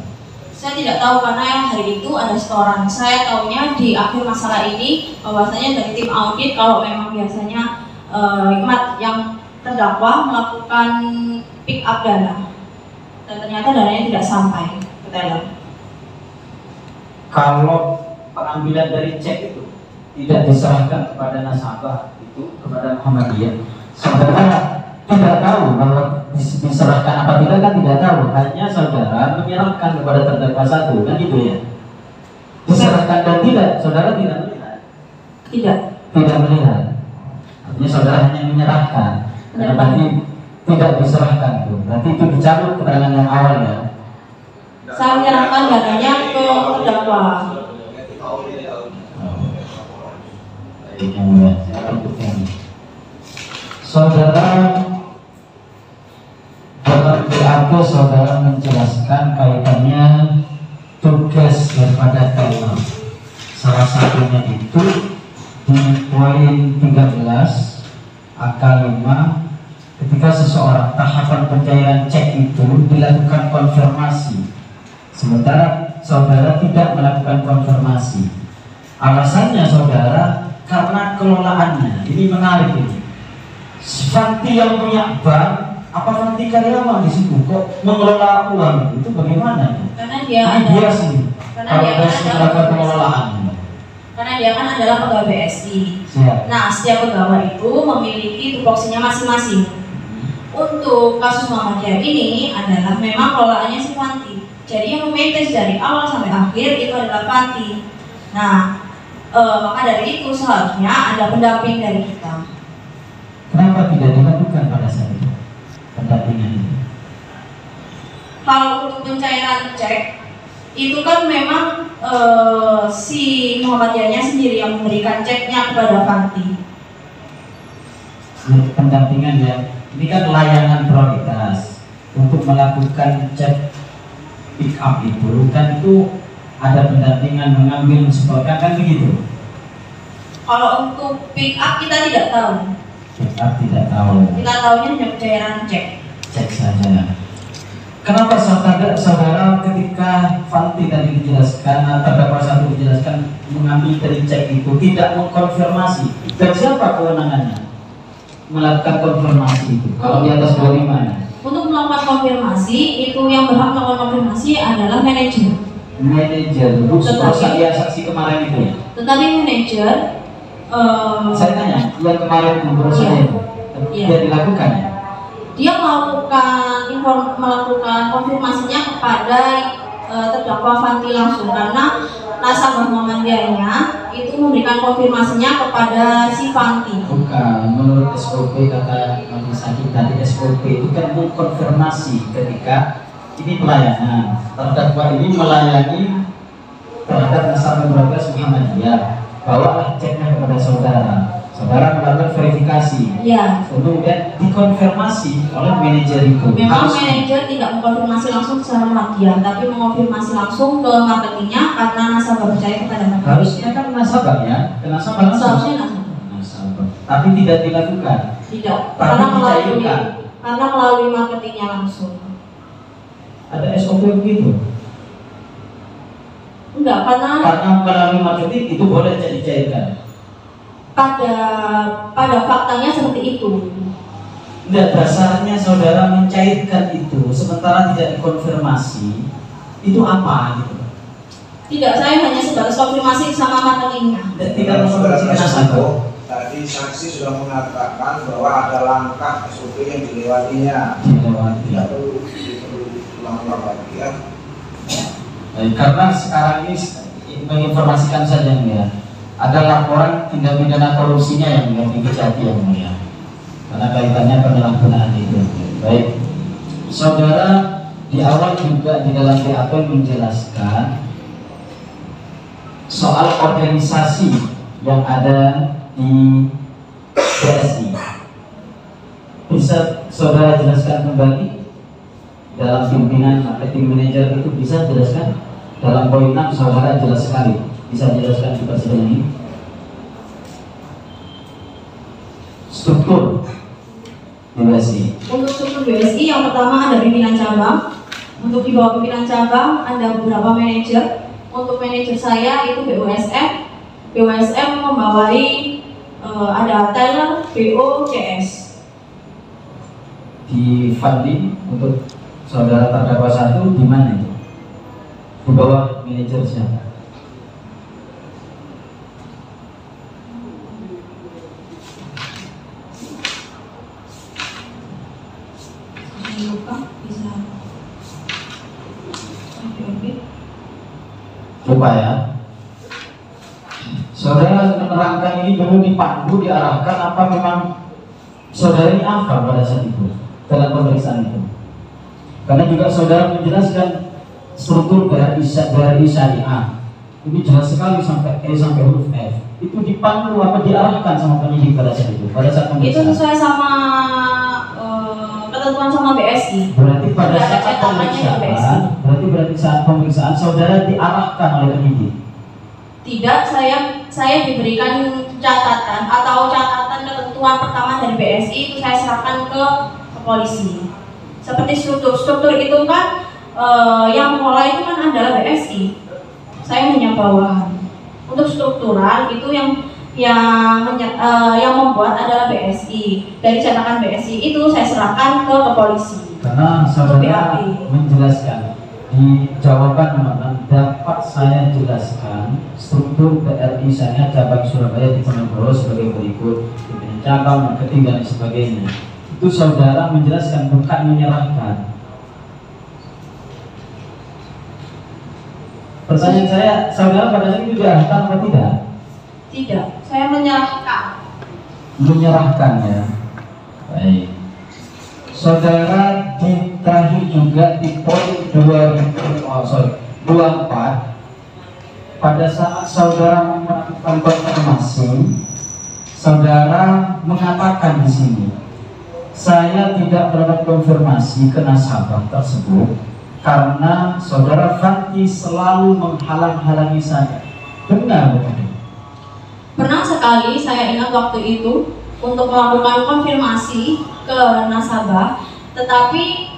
Saya tidak tahu karena hari itu ada setoran. Saya tahunya di akhir masalah ini bahwasanya dari tim audit kalau memang biasanya yang terdakwa melakukan pick up dana dan ternyata dananya tidak sampai ke teller. Kalau pengambilan dari cek itu tidak diserahkan kepada nasabah itu kepada Muhammadiyah, saudara tidak tahu kalau diserahkan apa tidak kan tidak tahu, hanya saudara menyerahkan kepada terdakwa satu kan gitu ya. Diserahkan dan tidak, saudara tidak melihat. Tidak melihat. Artinya saudara hanya menyerahkan. Karena tadi tidak diserahkan itu. Berarti itu dicabut keterangan yang awal ya. Saya menyerahkan dananya ke terdakwa. Saudara dalam BAP saudara menjelaskan kaitannya tugas daripada teller. Salah satunya itu di poin 13 angka 5 ketika seseorang tahapan pencairan cek itu dilakukan konfirmasi, sementara saudara tidak melakukan konfirmasi. Alasannya saudara karena kelolaannya. Ini menarik ini. Fanti yang punya bank, apa Fanti karyawan di situ kok mengelola uang itu bagaimana? Karena dia sih. Kalau melakukan pengelolaan. Karena dia kan adalah pegawai BSI. Siap. Nah, setiap pegawai itu memiliki tupoksinya masing-masing. Untuk kasus Muhammadiyah ini adalah memang kelolaannya si Fanti. Jadi yang memanage dari awal sampai akhir itu adalah Fanti. Nah, maka dari itu seharusnya ada pendamping dari kita. Kenapa tidak dilakukan pada saat itu pendampingan itu? Kalau untuk pencairan cek itu kan memang si Muhammadiyahnya sendiri yang memberikan ceknya kepada Fanti. Pendampingan ya, ini kan layanan prioritas untuk melakukan cek pick up itu kan itu ada pendampingan mengambil mensupport kan begitu. Kalau untuk pick up kita tidak tahu. Pick up tidak tahu. Kita tahunya hanya pencairan cek. Cek saja. Kenapa saudara ketika Fanti tadi dijelaskan, terdakwa satu dijelaskan mengambil dari cek itu tidak mengkonfirmasi? Dan siapa kewenangannya melakukan konfirmasi itu? Kalau di atas 25. Untuk melakukan konfirmasi itu yang berhak melakukan konfirmasi adalah manajer. Manajer, saksi kemarin itu ya. Tetapi manajer, saya tanya, yang kemarin itu berusaha itu, tidak dilakukan ya? Dia melakukan konfirmasinya kepada terdakwa Fanti langsung karena nasabah Muhammadiyahnya itu memberikan konfirmasinya kepada si Fanti. Bukan, menurut SOP kata Majelis Hakim tadi SOP itu kan mengkonfirmasi ketika ini pelayanan terdakwa ini melayani terhadap nasabah Muhammadiyah, bawalah ceknya kepada saudara. Saudara melakukan verifikasi, ya. Kemudian dikonfirmasi oleh manajer itu. Memang manajer tidak mengkonfirmasi langsung secara Muhammadiyah, tapi mengonfirmasi langsung ke marketingnya karena nasabah percaya kepada marketing. Harusnya kan nasabah ya, ke nasabah langsung. Seharusnya nasabah. Tapi tidak dilakukan. Tidak, Tapi karena melalui marketingnya langsung. Ada SOP begitu? Enggak, karena melalui marketing itu boleh dicairkan. Pada faktanya seperti itu. Enggak, dasarnya saudara mencairkan itu sementara tidak dikonfirmasi, itu apa gitu? Tidak, saya hanya sebatas konfirmasi sama marketingnya. Tidak konfirmasi nasabah. Tadi saksi sudah mengatakan bahwa ada langkah SOP yang dilewatinya. Tidak perlu ulang-ulang lagi ya. Karena sekarang ini menginformasikan saja ya. Ada laporan tindak pidana korupsinya yang menjadi kejati yang mulia, karena kaitannya penyalahgunaan itu. Baik, saudara di awal juga di dalam BAP menjelaskan soal organisasi yang ada di BSI. Bisa saudara jelaskan kembali dalam pimpinan marketing manager itu, bisa jelaskan dalam poin 6 saudara jelas sekali. Bisa jelaskan di persidangan ini struktur BSI. Untuk struktur BSI yang pertama ada pimpinan cabang. Untuk di bawah pimpinan cabang ada beberapa manajer. Untuk manajer saya itu BUSM. BUSM membawai ada teller, BO, CS. Di funding untuk saudara terdakwa satu di mana itu? Di bawah manajer siapa? Coba ya, saudara menerangkan ini dulu dipandu, diarahkan apa memang saudara ini apa pada saat itu dalam pemeriksaan itu? Karena juga saudara menjelaskan struktur BRI Syariah ini jelas sekali sampai huruf F. Itu dipandu apa diarahkan sama penyidik pada saat itu? Pada saat pemeriksaan. Itu sesuai sama ketentuan sama BSI. Berarti pada saat pemeriksaan, berarti saat pemeriksaan saudara diarahkan oleh penyidik. Tidak, saya diberikan catatan atau catatan ketentuan pertama dari BSI itu saya serahkan ke polisi. Seperti struktur itu kan yang mengelola itu kan adalah BSI. Saya hanya bawahan. Untuk struktural itu yang membuat adalah BSI. Dari catatan BSI itu saya serahkan ke polisi. Karena saudara menjelaskan di jawaban nomor 6, dapat saya jelaskan struktur BRI Syariah cabang Surabaya di Ponorogo sebagai berikut: pimpinan cabang, marketing dan sebagainya. Itu itu saudara menjelaskan, bukan menyerahkan. Pertanyaan saya, saudara pada saat itu diarahkan atau tidak? Tidak, saya menyerahkan. Menyerahkan ya. Baik. Saudara ditahi juga di poin 24. Pada saat saudara melakukan konfirmasi, saudara mengatakan di sini, saya tidak mendapat konfirmasi ke nasabah tersebut karena saudara Fanti selalu menghalang-halangi saya. Benar bukan? Pernah sekali saya ingat waktu itu untuk melakukan konfirmasi ke nasabah, tetapi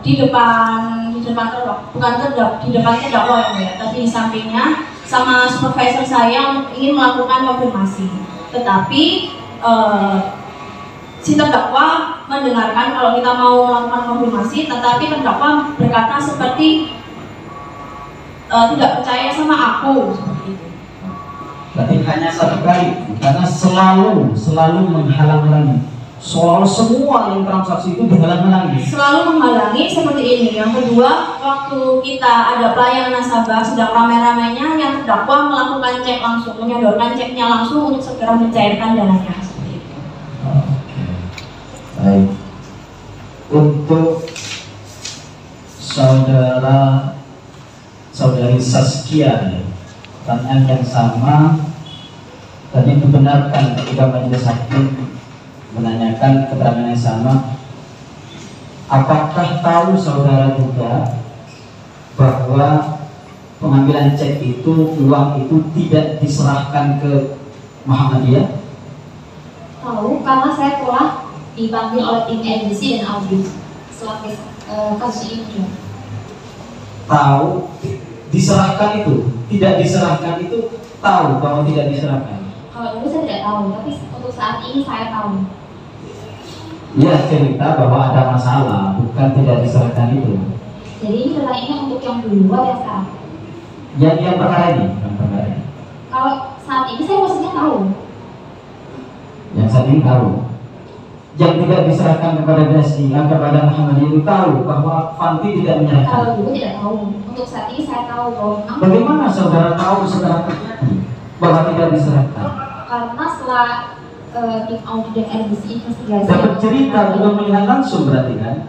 di depan terdakwa ya, Bu, tapi di sampingnya sama supervisor saya ingin melakukan konfirmasi, tetapi si terdakwa mendengarkan kalau kita mau melakukan konfirmasi, tetapi terdakwa berkata seperti tidak percaya sama aku, seperti itu. Berarti hanya satu kali, karena selalu menghalang-halangi. Soal semua yang transaksi itu dihalang-halangi. Selalu menghalangi seperti ini. Yang kedua, waktu kita ada pelayanan nasabah sedang ramai-ramainya, yang terdakwa melakukan cek langsung, menyodorkan ceknya langsung untuk segera mencairkan dananya. Seperti itu. Oke. Baik. Untuk saudari Saskia, pertanyaan yang sama tadi dibenarkan ketika majelis hakim menanyakan keterangan yang sama. Apakah tahu saudara juga bahwa pengambilan cek itu, uang itu tidak diserahkan ke Muhammadiyah? Tahu, karena saya telah dipanggil oleh tim edisi dan audit setelah kasus ini juga. Tahu diserahkan itu, tidak diserahkan itu, tahu bahwa tidak diserahkan. Kalau dulu saya tidak tahu, tapi untuk saat ini saya tahu. Dia cerita bahwa ada masalah, bukan tidak diserahkan itu. Jadi ini pertanyaannya untuk yang dulu atau yang sekarang? Yang perkara ini, yang perkara ini. Kalau saat ini saya maksudnya tahu. Yang saat ini tahu. Yang tidak diserahkan kepada BSI, kepada Muhammadiyah itu tahu bahwa Fanti tidak menyerahkan. Kalau dulu tidak tahu. Untuk saat ini saya tahu bahwa memang. Bagaimana saudara tahu setelah terjadi bahwa tidak diserahkan? Karena setelah tim audit dan RBC investigasi. Dapat cerita, bukan melihat langsung berarti kan?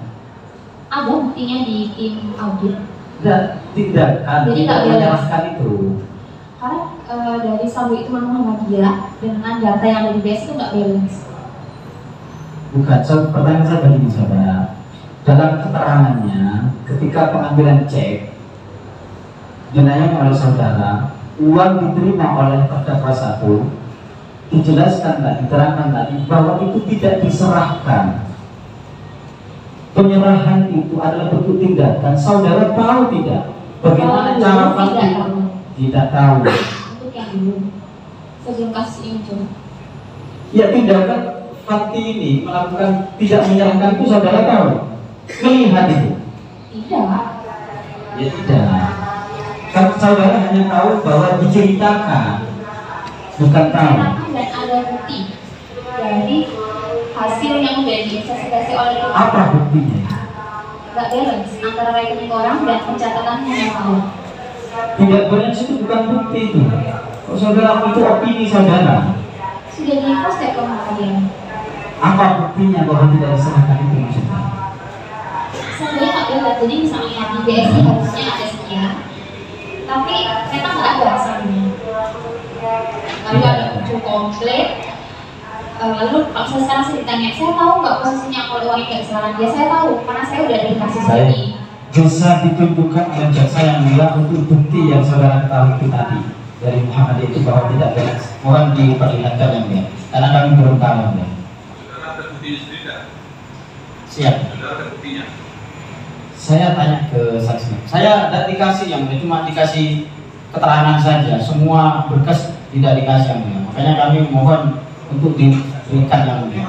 Ada buktinya di tim audit. Dan tidak menyerahkan itu. Karena dari saldo itu Muhammadiyah dengan data yang ada di BSI itu nggak balance. Bukan, pertanyaan saya begini saudara. Dalam keterangannya, ketika pengambilan cek dinayangkan oleh saudara, uang diterima oleh terdakwa 1, dijelaskan tadi, diterangkan tadi bahwa itu tidak diserahkan. Penyerahan itu adalah bentuk tindakan. Saudara tahu tidak? Bagaimana cara Fanti? Tidak tahu. Untuk yang dulu, sebelum kasus ini muncul. Ya, tindakan Fanti ini melakukan tidak menyerahkan itu saudara tahu? Melihat itu? Tidak. Ya tidak. Kan saudara hanya tahu bahwa diceritakan, bukan tahu. Dan ada bukti dari hasil yang sudah diinvestigasi oleh kita. Apa buktinya? Nggak balance antara rekening orang dan pencatatan yang salah. Tidak balance itu bukan bukti itu. Kalau saudara itu opini saudara. Sudah di-post ya ke Muhammadiyah. Apa buktinya bahwa tidak diserahkan itu maksudnya? Sebenarnya nggak balance. Jadi misalnya di BSI harusnya ada sekian, tapi ternyata nggak ada asalnya. Lalu ada muncul komplain. Lalu kalau sekarang saya ditanya, saya tahu nggak posisinya kalau uangnya nggak diserahkan dia? Saya tahu karena saya udah ada di kasus ini. Bisa ditunjukkan oleh jaksa yang bilang untuk bukti yang saudara ketahui itu tadi dari Muhammadiyah itu bahwa tidak balance. Mohon diperlihatkan yang dia, karena kami belum tahu ya. Saudara ada buktinya sendiri tidak? Siap. Saudara ada buktinya? Saya tanya ke saksi. Saya tidak dikasih yang mulia, cuma dikasih keterangan saja. Semua berkas tidak dikasih yang mulia. Makanya kami mohon untuk diberikan yang mulia.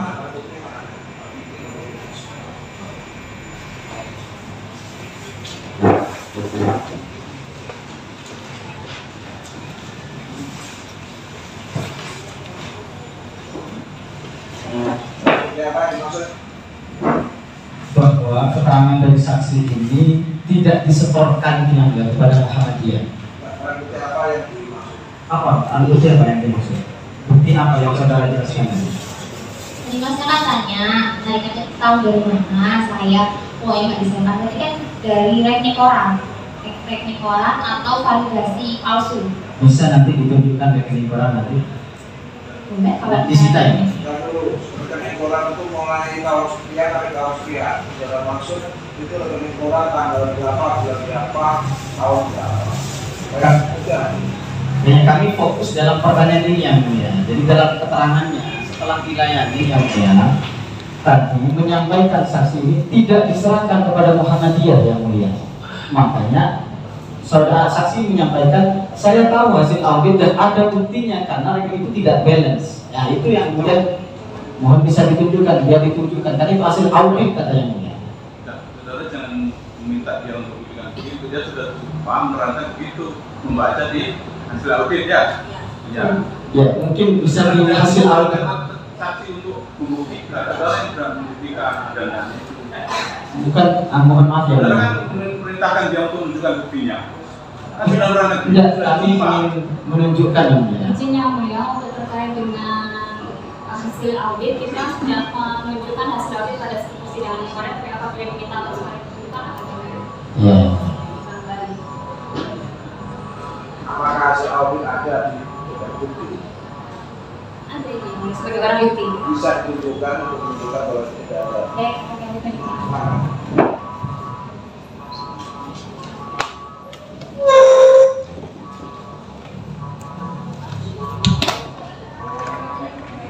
Ya, Pak, maksud saksi ini tidak disetorkan yang kepada Muhammadiyah. Barang bukti apa yang dimaksud? Apa? Alat bukti apa yang dimaksud? Bukti apa yang saudara jelaskan? Jadi mas kan tanya, saya tahu dari mana saya uangnya nggak disetor. Berarti kan dari rekening koran atau validasi palsu. Bisa nanti ditunjukkan rekening koran nanti. Boleh kalau Disita ya? Lalu rekening koran itu mulai tahun sekian sampai tahun sekian. Dalam maksud itu rekening koran tanggal berapa, bulan berapa, tahun berapa. Kan. Udah. Ya, kami fokus dalam pertanyaan ini yang mulia. Jadi dalam keterangannya setelah dilayani yang mulia tadi menyampaikan saksi ini tidak diserahkan kepada Muhammadiyah yang mulia. Makanya saudara saksi menyampaikan saya tahu hasil audit dan ada buktinya karena rekening itu tidak balance. Ya itu yang kemudian mohon bisa ditunjukkan, dia ditunjukkan karena itu hasil audit kata yang mulia. Saudara jangan meminta dia untuk buktikan begitu, dia sudah paham merasa begitu, membaca di hasil audit ya. Ya. Ya mungkin bisa dilihat hasil audit. Saksi untuk membuktikan, adalah yang sudah membuktikan dan Bukan, mohon maaf ya. saudara kan memerintahkan dia untuk menunjukkan buktinya. Kan sudah orang Tidak, kami ingin menunjukkan yang mulia. Izin yang mulia untuk terkait dengan hasil audit, kita sudah menunjukkan hasil audit pada persidangan kemarin. Apabila kita harus menunjukkan atau tidak? Ya. Apakah hasil audit ada di bukti? Ada ini sebagai barang bukti. Bisa ditunjukkan untuk menunjukkan bahwa tidak ada. Mana?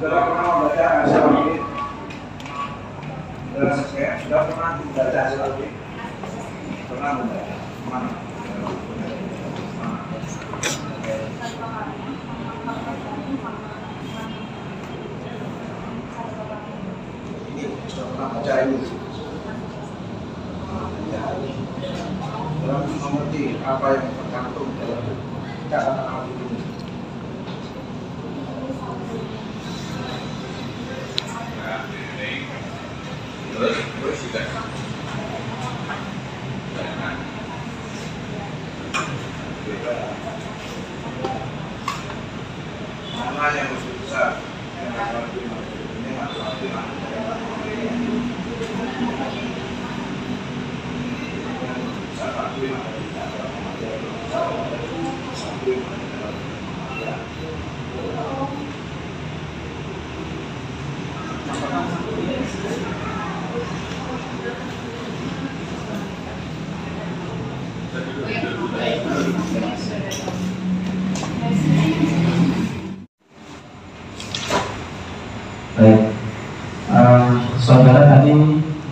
Sudah pernah membaca hasil audit? Sudah pernah membaca hasil audit? Pernah membaca? Mana? Ini sudah pernah baca ini. Dalam mengerti apa yang tercantum dalam catatan audit ini. terus juga mana yang lebih besar yang masalah ini masalah Baik, saudara tadi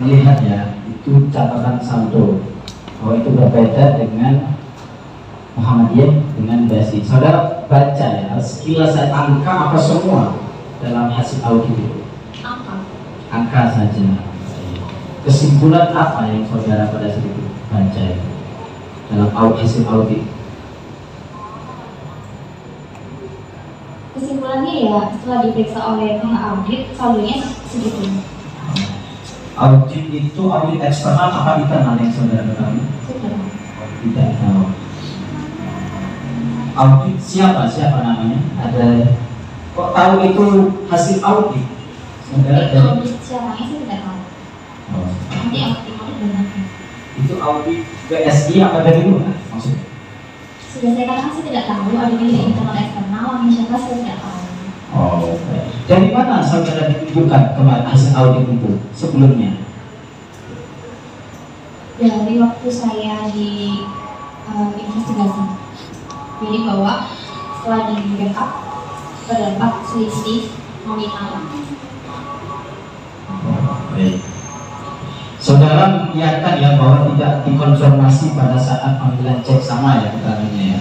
melihat ya, itu catatan saldo bahwa itu berbeda dengan Muhammadiyah dengan basi. Saudara baca ya, sekilas angka apa semua dalam hasil audit itu? Angka saja. Kesimpulan apa yang saudara pada saat itu baca ya, dalam hasil audit? Kesimpulannya ya setelah diperiksa oleh pihak audit saldonya segitu. Audit itu audit eksternal apa internal yang saudara ketahui? Tidak tahu. Audit siapa namanya? Ada kok tahu itu hasil audit? Saudara dari Audit siapa saya tidak tahu. Nanti audit benar. itu audit BSI apa dari mana maksudnya? Sudah saya katakan saya tidak tahu audit dari internal eksternal, siapa saya tidak tahu. Oh, baik. Dari mana saudara ditunjukkan kemarin hasil audit itu sebelumnya? Dari waktu saya di investigasi. Jadi bahwa setelah di backup terdapat selisih nominal. Oh, baik. Saudara mengiyakan ya bahwa tidak dikonfirmasi pada saat panggilan cek sama ya keterangannya ya.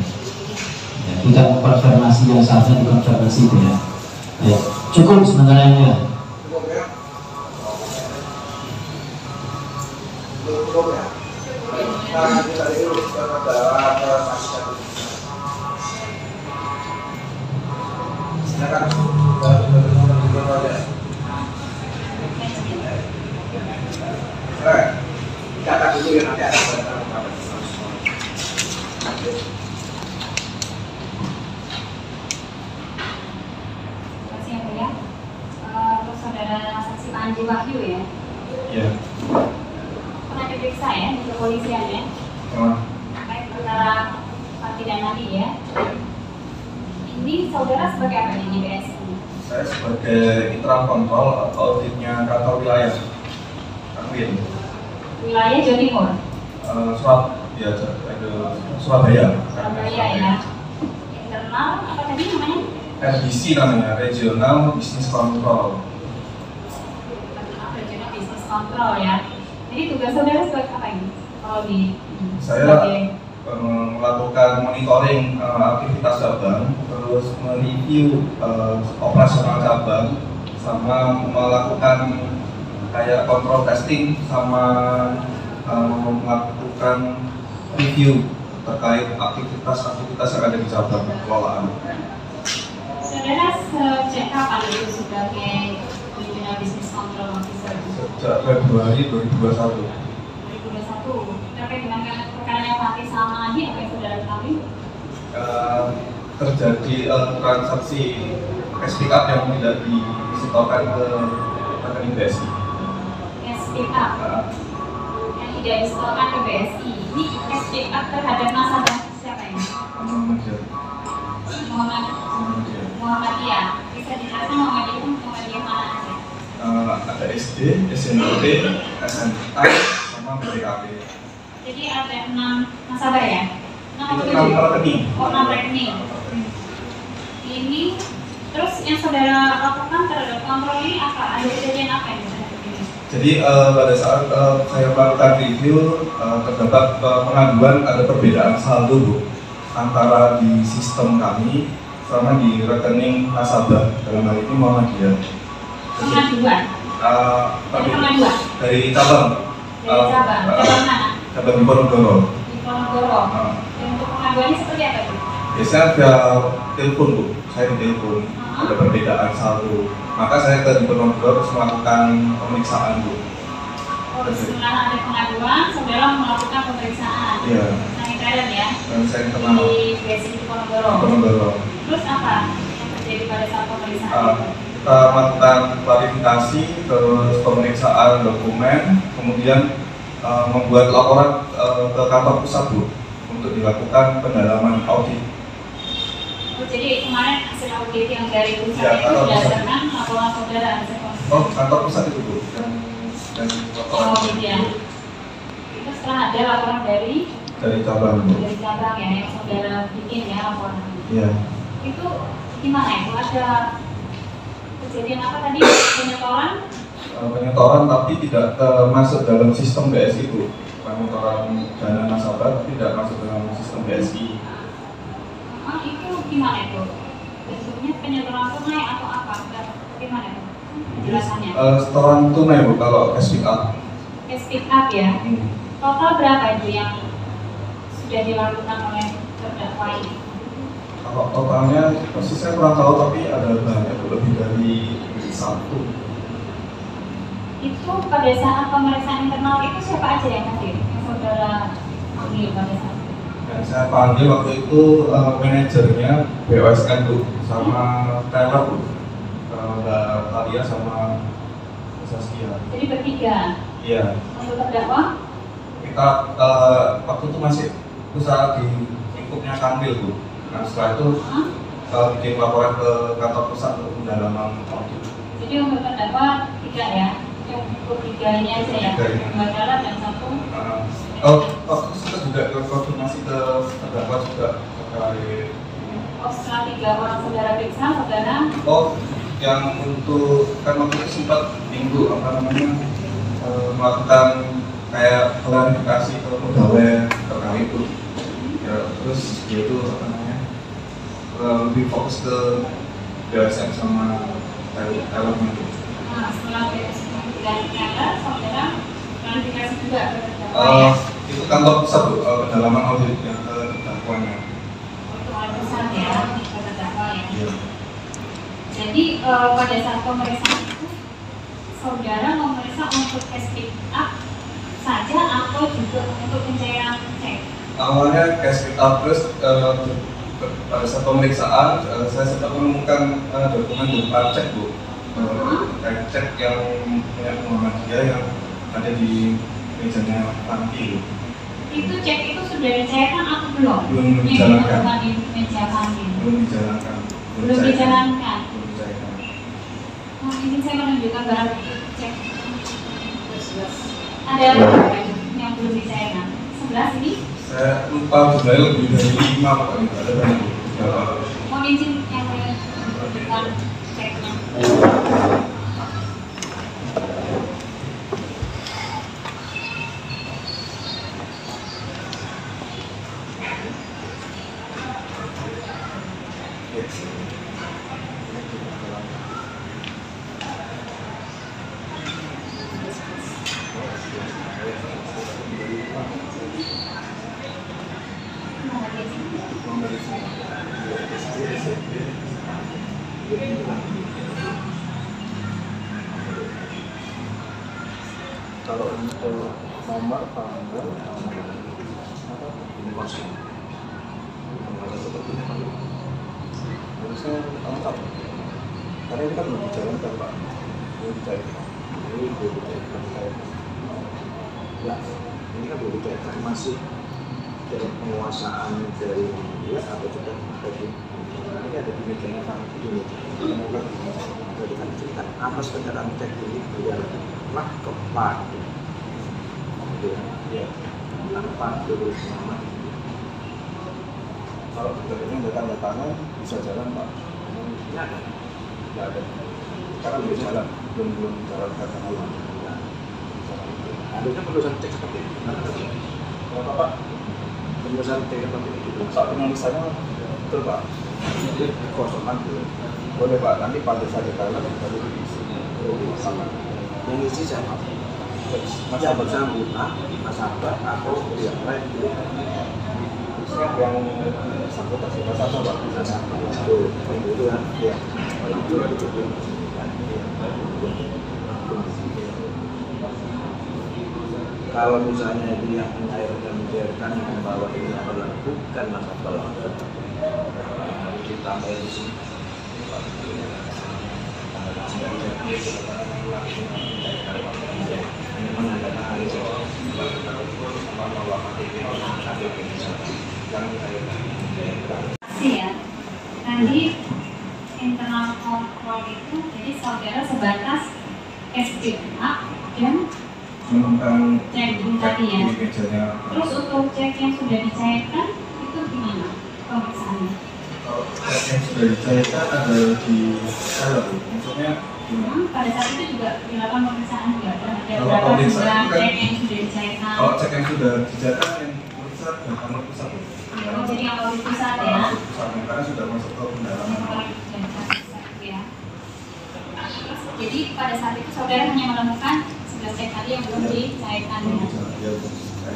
Ya, tidak mengkonfirmasi yang seharusnya dikonfirmasi itu ya. Baik, cukup sementara ini ya. Cukup ya? Cukup ya? Nah, nanti tadi dulu kita ada masih satu. Silakan. Catat dulu ya. terhadap kasus. Terima kasih yang mulia. Untuk saudara saksi Panji Wahyu ya, Iya. pernah diperiksa ya di kepolisian ya, terkait perkara Fatih dan Nadi ya. Ini saudara sebagai apa nih di BSI? Saya sebagai internal kontrol atau auditnya kantor wilayah. Amin. Wilayah Jawa Timur, Surabaya. Surabaya ya. Internal apa tadi namanya? RBC namanya, Regional Business Control. Internal Regional Business Control ya. Jadi tugas saudara sebagai apa ini? Kalau di Saya melakukan monitoring aktivitas cabang, terus mereview operasional cabang, sama melakukan kayak kontrol testing, sama melakukan review terkait aktivitas yang ada di cabang pengelolaan. saudara sejak kapan itu sebagai Regional Business Control Officer? Sejak Februari 2021. 2021. Terkait dengan perkara Fatih sama Nadi, apa yang saudara ketahui? Terjadi transaksi cash pick up yang tidak disetorkan ke rekening BSI. Cash pick up yang tidak disetorkan ke BSI. Ini cash pick up terhadap nasabah siapa ini? Muhammadiyah. Bisa dijelaskan Muhammadiyah itu Muhammadiyah mana aja? Ada SD, SMP, SMA, sama BPKB. Jadi ada 6 nasabah ya? 6 Itu 6 rekening. Oh, 6 rekening. Ini terus yang saudara lakukan terhadap kontrol ini apa? Ada kejadian apa yang saudara lakukan? Jadi pada saat saya melakukan review terdapat pengaduan ada perbedaan saldo Bu, antara di sistem kami sama di rekening nasabah, dalam hal ini Muhammadiyah. Pengaduan? Pengaduan? Dari cabang. Dari cabang? Cabang mana? Cabang di Ponorogo. Di Ponorogo. Dan untuk pengaduannya seperti apa itu? Biasanya via telepon Bu, saya di telepon ada perbedaan saldo. Maka saya ke Ponorogo terus melakukan pemeriksaan Bu. Oh, setelah ada pengaduan, saudara melakukan pemeriksaan. Iya. Sanitarian ya? Dan saya kenal Di BSI di Ponorogo. Terus apa yang terjadi pada saat pemeriksaan? Kita melakukan klarifikasi, terus pemeriksaan dokumen, kemudian membuat laporan ke kantor pusat Bu untuk dilakukan pendalaman audit. Oh, jadi kemarin hasil audit yang dari pusat Ya, itu berdasarkan laporan saudara hasil konsultasi. Oh, kantor pusat itu Bu. Dan Oh iya. Itu setelah ada laporan dari cabang Bu. dari cabang ya yang saudara bikin ya laporan. Iya. Itu gimana itu? Ada kejadian apa tadi? Penyetoran? Penyetoran tapi tidak masuk dalam sistem BSI Bu. Penyetoran dana nasabah tidak masuk dalam sistem BSI. Itu gimana itu? Bentuknya penyetoran tunai atau apa? Bagaimana itu? Penjelasannya? Setoran tunai Bu kalau cash pick up. Cash pick up ya? Total berapa itu yang sudah dilakukan oleh terdakwa ini? Kalau totalnya pasti saya kurang tahu, tapi ada banyak lebih dari 1. Itu pada saat pemeriksaan internal itu siapa aja yang hadir? Yang saudara panggil pada saat itu? Yang saya panggil waktu itu manajernya BOSN Bu, sama teller Bu, Mbak Talia sama Saskia. Jadi bertiga? Iya. Untuk terdakwa? Kita waktu itu masih usaha di lingkupnya Kanwil Bu. Nah setelah itu bikin laporan ke kantor pusat untuk pendalaman audit. Jadi untuk terdakwa 3 ya? Untuk 3 ini aja ya? 2 dalam dan 1? Waktu itu juga koordinasi ke terdakwa juga terkait. Oh setelah 3 orang saudara periksa, saudara? Oh yang untuk kan waktu itu sempat minggu melakukan kayak klarifikasi ke pegawai terkait itu. Ya terus yaitu lebih fokus ke BSN sama elemen itu. Nah, setelah BSN saudara klarifikasi juga ke terdakwa ya? Itu kantor pusat Bu, pendalaman audit yang ke terdakwanya. Untuk alasan ya, ke terdakwa ya? Iya. Jadi pada saat pemeriksaan itu saudara memeriksa untuk cash pick up saja atau juga untuk pencairan cek? Awalnya cash pick up, terus pada saat pemeriksaan saya sempat menemukan dokumen berupa cek Bu, kayak cek yang punya Muhammadiyah yang ada di mejanya Fanti Bu. Itu cek itu sudah dicairkan atau belum? Belum dijalankan. Di meja Fanti. Belum dijalankan. Belum dijalankan. Belum dijalankan. Nah, ini saya menunjukkan barang bukti cek. Ada berapa yang belum dicairkan? 11 ini? Saya lupa sebenarnya lebih dari 5 pokoknya, ada banyak berapa. Mohon izin yang boleh menunjukkan ceknya. Kalau untuk nomor tanggal ini kosong. Harusnya lengkap. Karena ini kan belum dijalankan Pak. Belum dicairkan. Ini belum dicairkan. Ya, ini kan belum dicairkan, masih dalam penguasaan dari dia atau juga dari ini ada di meja yang sangat ini. Semoga bisa diceritakan atas kendaraan cek ini adalah kepada ya tanpa terus nama. Kalau bentuknya udah tanda tangan bisa jalan Pak. Ini ada? Tidak ada. Karena belum jalan, belum jalan karena belum. Adanya penulisan cek seperti ini. Kenapa Pak? Penulisan cek seperti itu. Saat penulisannya betul Pak. Jadi kosongan dulu. Boleh Pak, nanti pada saat jalan baru diisi. Sama. Yang isi siapa? Yang bersangkutan, nasabah atau yang lain? Siapa yang bersangkutan sih? Nasabah Pak. Nasabah. Itu kan? Iya. Kalau misalnya itu yang mencairkan yang membawa ini adalah bukan nasabah langsung, ditambah di sini. Ya, tadi internal control itu jadi saudara sebatas SPA dan cek tadi ya. Terus untuk cek yang sudah dicairkan itu gimana pemeriksaannya? Kalau cek yang sudah dicairkan ada di saya Bu, maksudnya pada saat itu juga dilakukan pemeriksaan juga terhadap kalau beberapa pemeriksaan jumlah cek yang sudah dicairkan. kalau cek yang sudah dicairkan yang pusat dan kantor pusat Bu. Oh, jadi yang audit pusat ya? Pusatnya karena sudah masuk ke pendalaman. Ya. Jadi pada saat itu saudara hanya menemukan 11 cek tadi yang belum dicairkan ya?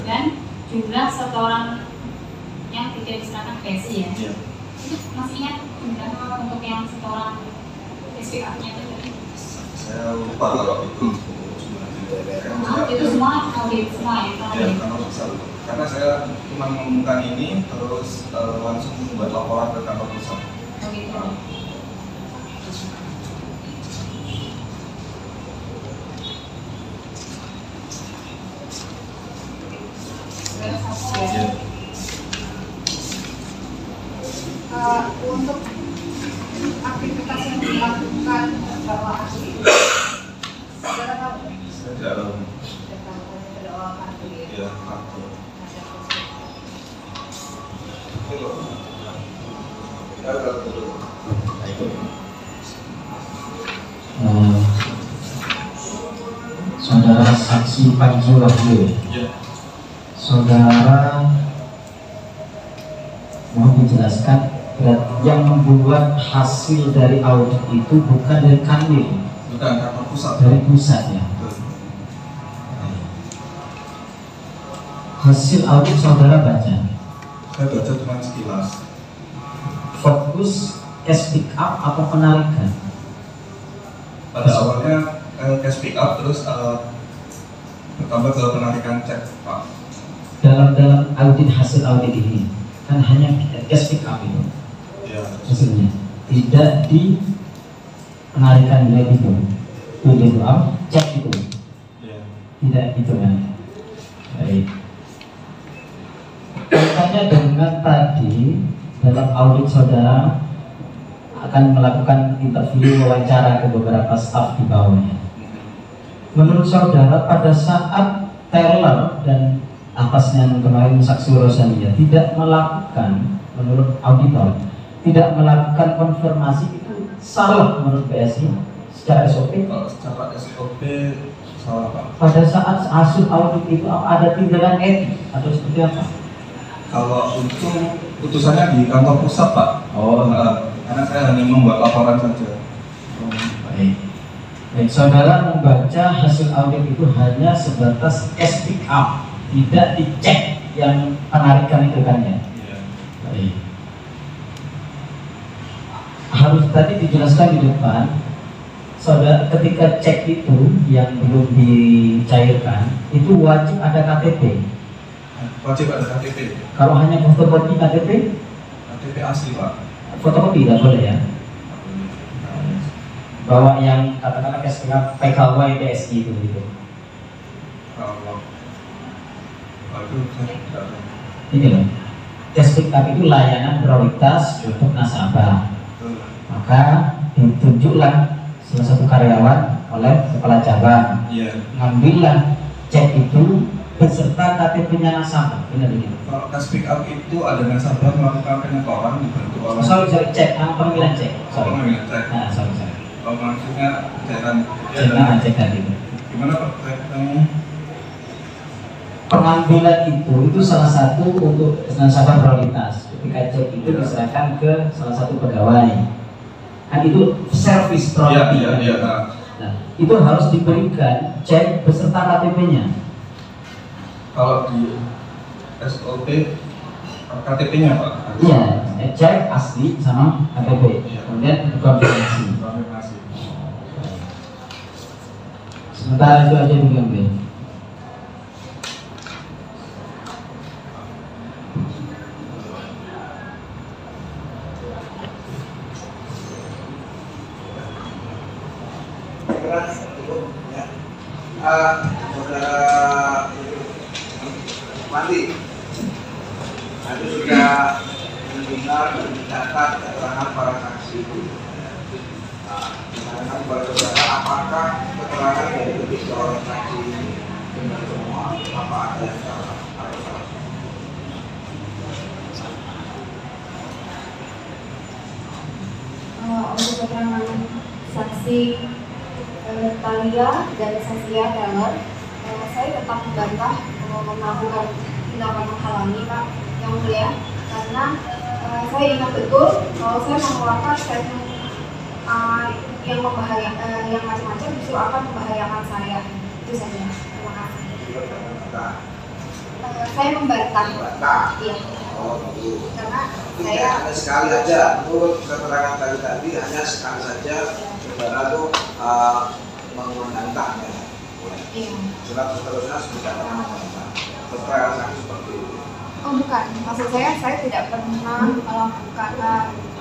Dan jumlah setoran yang tidak diserahkan PSI ya? Iya. Itu masih ingat jumlah untuk yang setoran SPA-nya itu? Saya lupa kalau itu. Itu semua audit semua ya? Ya, kantor pusat. Karena saya cuma menemukan ini terus langsung membuat laporan ke kantor pusat. Oh gitu. Untuk aktivitas yang dilakukan bahwa asli, saudara tahu? Saya dalam Ada ya aku. Saudara saksi Panji Wahyu, Ya. saudara mau dijelaskan yang membuat hasil dari audit itu bukan dari Kanwil, Bukan kantor pusat. dari pusat ya. Hasil audit saudara baca, Saya baca cuma sekilas. fokus cash pick up atau penarikan? Pada awalnya cash pick up terus bertambah ke penarikan cek, Pak. Dalam audit hasil audit ini kan hanya cash pick up itu Ya. hasilnya, tidak di penarikan nilai itu, itu cek itu, Ya. tidak itu kan. Baik. Kaitannya dengan tadi dalam audit saudara akan melakukan interview wawancara ke beberapa staf di bawahnya. Menurut saudara pada saat Taylor dan atasnya kemarin saksi Rosania tidak melakukan, menurut auditor tidak melakukan konfirmasi, itu salah menurut PSI secara SOP? Kalau secara SOP salah, Pak. Pada saat hasil audit itu ada tindakan etik atau seperti apa? Kalau untuk putusannya di kantor pusat, Pak. Oh, karena saya hanya membuat laporan saja. baik. Baik, saudara membaca hasil audit itu hanya sebatas cash pick up, tidak dicek yang penarikan itu kan ya? Iya. Baik. Harus tadi dijelaskan di depan, saudara ketika cek itu yang belum dicairkan, itu wajib ada KTP. Wajib ada KTP. Kalau hanya fotokopi KTP, KTP asli, Pak. fotokopi tidak boleh ya? Bawa yang katakanlah PKW PSI itu gitu. Kalau itu saya tidak tahu. Ini loh, cash pick up itu layanan prioritas untuk nasabah. Betul. Maka ditunjuklah salah satu karyawan oleh kepala cabang, Iya. ngambillah cek itu beserta KTP-nya nasabah. Benar begitu. Kalau cash pick up itu ada nasabah melakukan penyetoran dibantu oleh. Sorry, cek, pemilihan cek. Sorry. Pemilihan cek. Nah, sorry. Kalau maksudnya cairan. Cek tadi. Gimana, Pak? Kamu? Pengambilan itu salah satu untuk nasabah prioritas. Ketika cek itu diserahkan ke salah satu pegawai. Kan itu service priority. Iya. Nah, itu harus diberikan cek beserta KTP-nya. Kalau di SOP KTP-nya, Pak. Iya, cek asli sama KTP. Iya. Kemudian konfirmasi. Konfirmasi. Sementara itu aja diambil. Saudara Mandi, nanti sudah mendengar dan mencatat keterangan para saksi itu. Keterangan para saudara, apakah keterangan dari ketiga orang saksi ini benar semua? Apa ada yang salah? Atau salah? Untuk keterangan saksi Talia dan Saskia Taylor, saya tetap membantah melakukan tindakan menghalangi, Pak yang mulia, karena saya ingat betul kalau saya mengeluarkan statement yang membahayakan, yang macam-macam justru akan membahayakan saya. Itu saja. Terima kasih. Saya membantah. Iya. Oh, gitu. Karena Tidak saya hanya sekali aja, menurut keterangan tadi hanya sekali saja saudara itu membantahnya. iya. Surat seterusnya sudah pernah membantah. Keterangan saksi seperti itu. Oh bukan, maksud saya tidak pernah melakukan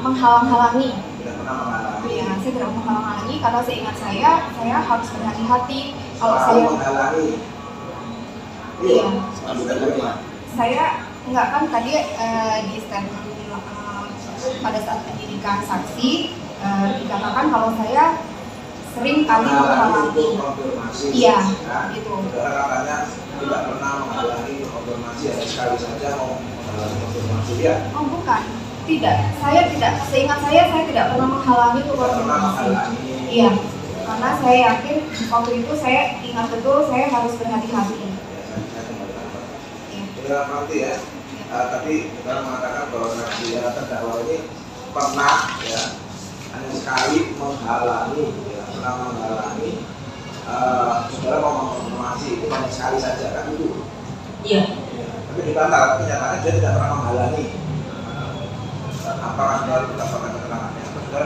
menghalang-halangi. Tidak pernah menghalangi. Iya, saya tidak menghalang-halangi karena seingat saya harus berhati-hati kalau Selalu saya. menghalangi. Iya. Bukan lagi. Saya enggak kan tadi di statement pada saat penyidikan saksi dikatakan kalau saya sering kali menghalangi. Itu konfirmasi. Iya, Ya. itu. Saudara katanya tidak pernah menghalangi konfirmasi, hanya sekali saja mau menghalangi konfirmasi ya. Oh bukan, tidak. Saya tidak. Seingat saya tidak pernah menghalangi itu Tidak pernah konfirmasi. menghalangi. Iya, karena saya yakin waktu itu saya ingat betul saya harus berhati-hati. Saya kembali lagi. Iya. Sudah nanti ya. Tapi kita mengatakan bahwa saksi terdakwa ini pernah ya hanya sekali menghalangi, ya, pernah menghalangi. Saudara mau mengonfirmasi itu hanya sekali saja kan itu. Iya. Ya, tapi dibantah, kenyataannya dia tidak pernah menghalangi. Apakah saudara tetap pakai keterangannya? Saudara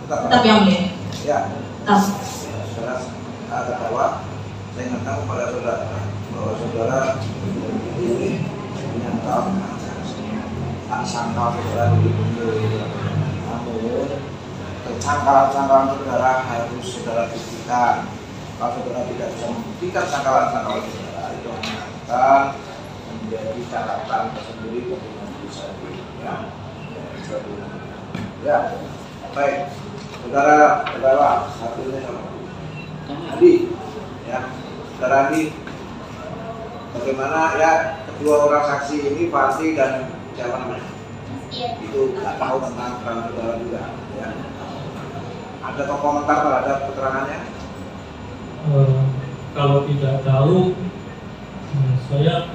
Tetap yang mulia. Ya. Tetap. Saudara terdakwa saya ingatkan kepada saudara bahwa saudara ini menyangkal tak sangkal saudara begitu. Namun sangkalan-sangkalan saudara harus saudara buktikan. Kalau saudara tidak bisa membuktikan sangkalan-sangkalan saudara, itu akan menjadi catatan tersendiri bagi majelis hakim. Ya, baik. Saudara hasilnya sama Andi, ya, saudara Andi, bagaimana ya kedua orang saksi ini Fati dan siapa namanya? Iya. Itu nggak tahu tentang peran saudara juga, ya. Ada komentar terhadap keterangannya? Kalau tidak tahu, saya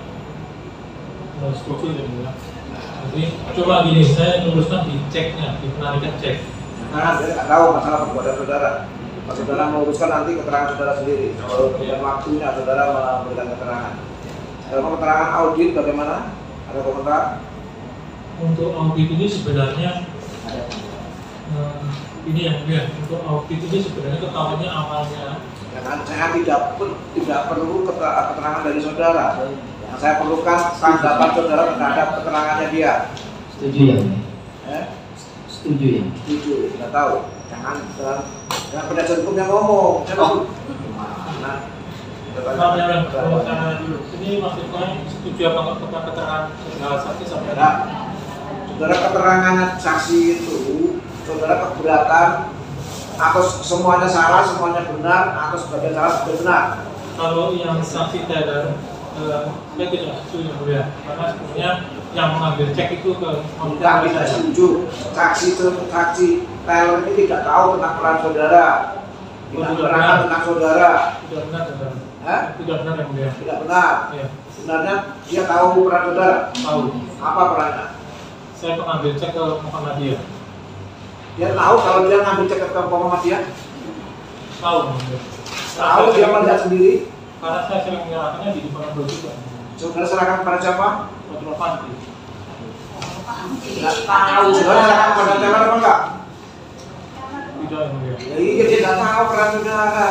setuju ya. Jadi coba gini, saya luruskan di ceknya, di penarikan cek. Nah, saya nggak tahu masalah perbuatan saudara. Kalau saudara meluruskan nanti keterangan saudara sendiri. Kalau bukan waktunya saudara memberikan keterangan. Kalau keterangan audit bagaimana? Ada komentar? Untuk audit ini sebenarnya ini yang untuk audit ini sebenarnya ketahuannya awalnya. Ya kan, saya tidak perlu keterangan dari saudara. Yang saya perlukan tanggapan saudara terhadap keterangannya dia. Setuju ya? Setuju ya? Setuju, tidak tahu. Jangan penasihat hukum yang ngomong. Mana? Ini maksudnya setuju apa enggak tentang keterangan saudara saksi sampai saudara keterangan saksi itu saudara keberatan atau semuanya salah, semuanya benar, atau sebagian salah, sebagian benar. Kalau yang saksi Taylor, saya tidak setuju ya, karena sebenarnya yang mengambil cek itu ke tidak setuju. Saksi Taylor ini tidak tahu tentang peran saudara, tidak menerangkan tentang saudara. Tidak benar, tidak benar yang mulia. Tidak benar. Ya. Sebenarnya dia tahu peran saudara. Tahu. Apa perannya? Saya pengambil cek ke Muhammadiyah. Dia tahu kalau dia ngambil cek ke Muhammadiyah? Tahu. Tahu dia melihat sendiri? Karena saya sering menyerahkannya di depan juga. Saudara serahkan kepada siapa? Fatul Fanti. Tidak tahu. Saudara serahkan kepada siapa apa enggak? Tidak yang mulia. Ya, iya, dia tidak tahu peran saudara.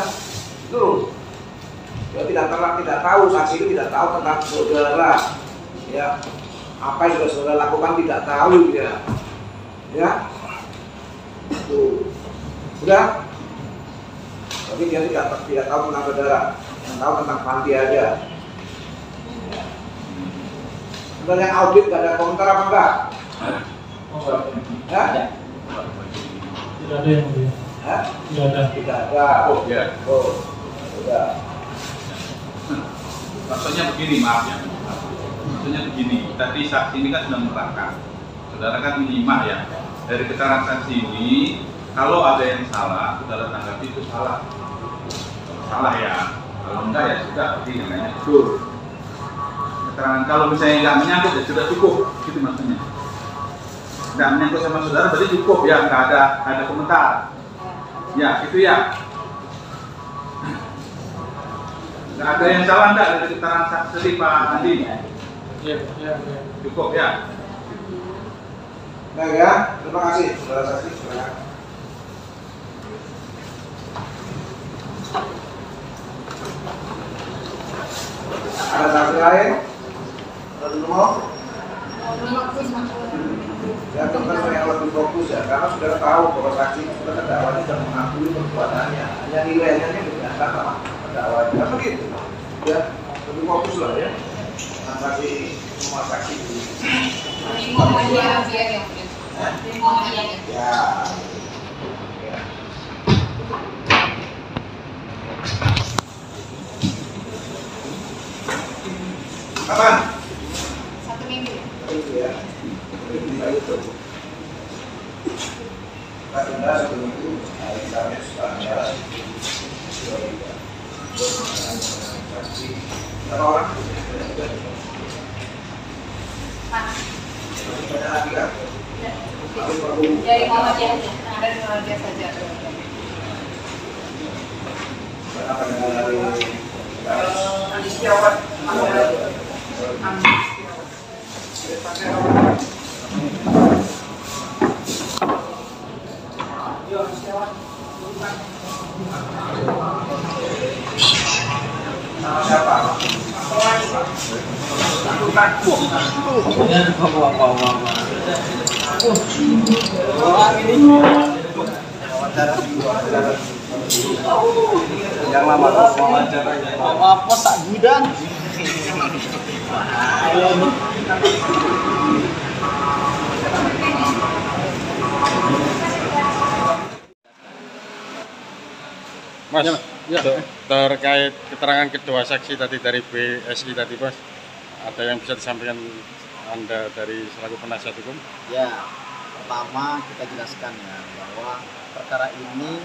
Itu. Dia tidak tahu, saksi itu tidak tahu tentang saudara. Ya. Apa yang sudah saudara lakukan tidak tahu dia. Ya. Tuh. Sudah? Tapi dia tidak tahu tentang saudara, yang tahu tentang Fanti aja. Sebenarnya audit gak ada komentar apa enggak? Ya? Tidak ada yang mulia. Tidak ada. Tidak ada. Oh ya. Oh, sudah. Maksudnya begini, maaf ya. Maksudnya begini, tadi saksi ini kan sudah menerangkan. Saudara kan menyimak ya. Dari keterangan saksi ini, kalau ada yang salah, saudara tanggapi itu salah. Salah ya. Kalau enggak ya sudah, berarti yang lainnya betul. Keterangan kalau misalnya nggak menyangkut ya sudah cukup, gitu maksudnya. Nggak menyangkut sama saudara berarti cukup ya, nggak ada komentar. Ya, itu ya. Nggak ada yang salah enggak dari keterangan saksi Pak Andi? Iya. Cukup ya. Nah ya, terima kasih saudara saksi. Silakan. Ada saksi lain? Ya, tentu saya lebih fokus ya, karena sudah tahu bahwa saksi sudah terdakwanya sudah mengakui perbuatannya. Hanya nilainya ini berdasarkan sama terdakwanya. Kan begitu. Ya, lebih fokus lah ya. Saksi semua saksi ini. Ya. Kapan? 1 minggu. Ya. Itu. Karena sebelum itu kami sudah berapa orang? Banyak lagi kan? Dari Muhammadiyah aja, ada di Muhammadiyah saja. Apa dari Andi Setiawan. Sama siapa? Yang lama tuh wawancara apa sak gudang. Mas, terkait keterangan kedua saksi tadi dari BSI tadi, Mas, ada yang bisa disampaikan Anda dari selaku penasihat hukum? Ya, pertama kita jelaskan ya bahwa perkara ini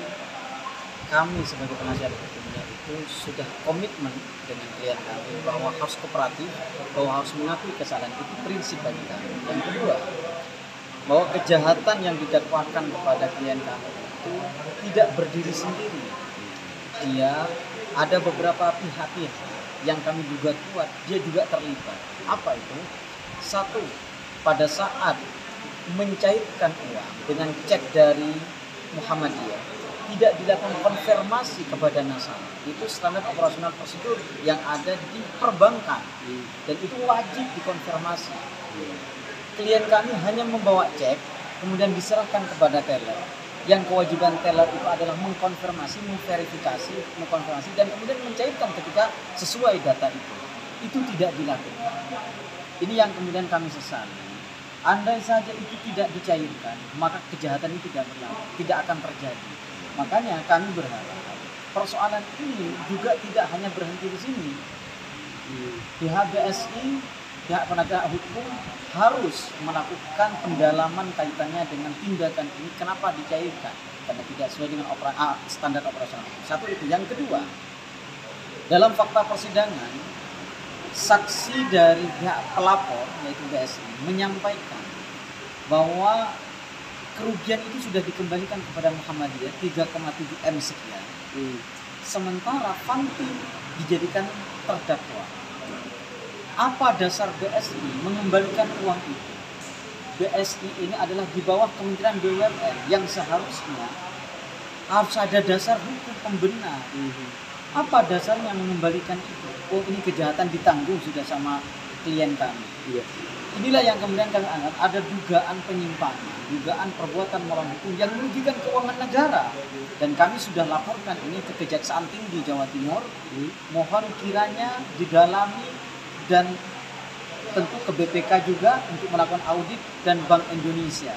kami sebagai penasihat hukumnya itu sudah komitmen dengan klien kami bahwa harus kooperatif, bahwa harus mengakui kesalahan, itu prinsip bagi kami. Yang kedua, bahwa kejahatan yang didakwakan kepada klien kami itu tidak berdiri sendiri. Dia ada beberapa pihak-pihak yang kami duga kuat, dia juga terlibat. Apa itu? Satu, pada saat mencairkan uang dengan cek dari Muhammadiyah, tidak dilakukan konfirmasi kepada nasabah. Itu standar operasional prosedur yang ada di perbankan, dan itu wajib dikonfirmasi. Klien kami hanya membawa cek, kemudian diserahkan kepada teller. Yang kewajiban teller itu adalah mengkonfirmasi, memverifikasi, mengkonfirmasi, dan kemudian mencairkan ketika sesuai data itu. Itu tidak dilakukan. Ini yang kemudian kami sesali. Andai saja itu tidak dicairkan, maka kejahatan itu tidak akan terjadi. Makanya kami berharap persoalan ini juga tidak hanya berhenti di sini. Pihak BSI, pihak penegak hukum harus melakukan pendalaman kaitannya dengan tindakan ini. Kenapa dicairkan? Karena tidak sesuai dengan standar operasional. Satu itu. Yang kedua, dalam fakta persidangan, saksi dari pihak pelapor yaitu BSI menyampaikan bahwa kerugian itu sudah dikembalikan kepada Muhammadiyah 3,7 M sekian. Sementara Fanti dijadikan terdakwa. Apa dasar BSI mengembalikan uang itu? BSI ini adalah di bawah Kementerian BUMN yang seharusnya harus ada dasar hukum pembenar. Apa dasarnya mengembalikan itu? Oh, ini kejahatan ditanggung sudah sama klien kami. Inilah yang kemudian kami anggap ada dugaan penyimpangan, dugaan perbuatan melawan hukum yang merugikan keuangan negara. Dan kami sudah laporkan ini ke Kejaksaan Tinggi Jawa Timur. Mohon kiranya didalami, dan tentu ke BPK juga untuk melakukan audit, dan Bank Indonesia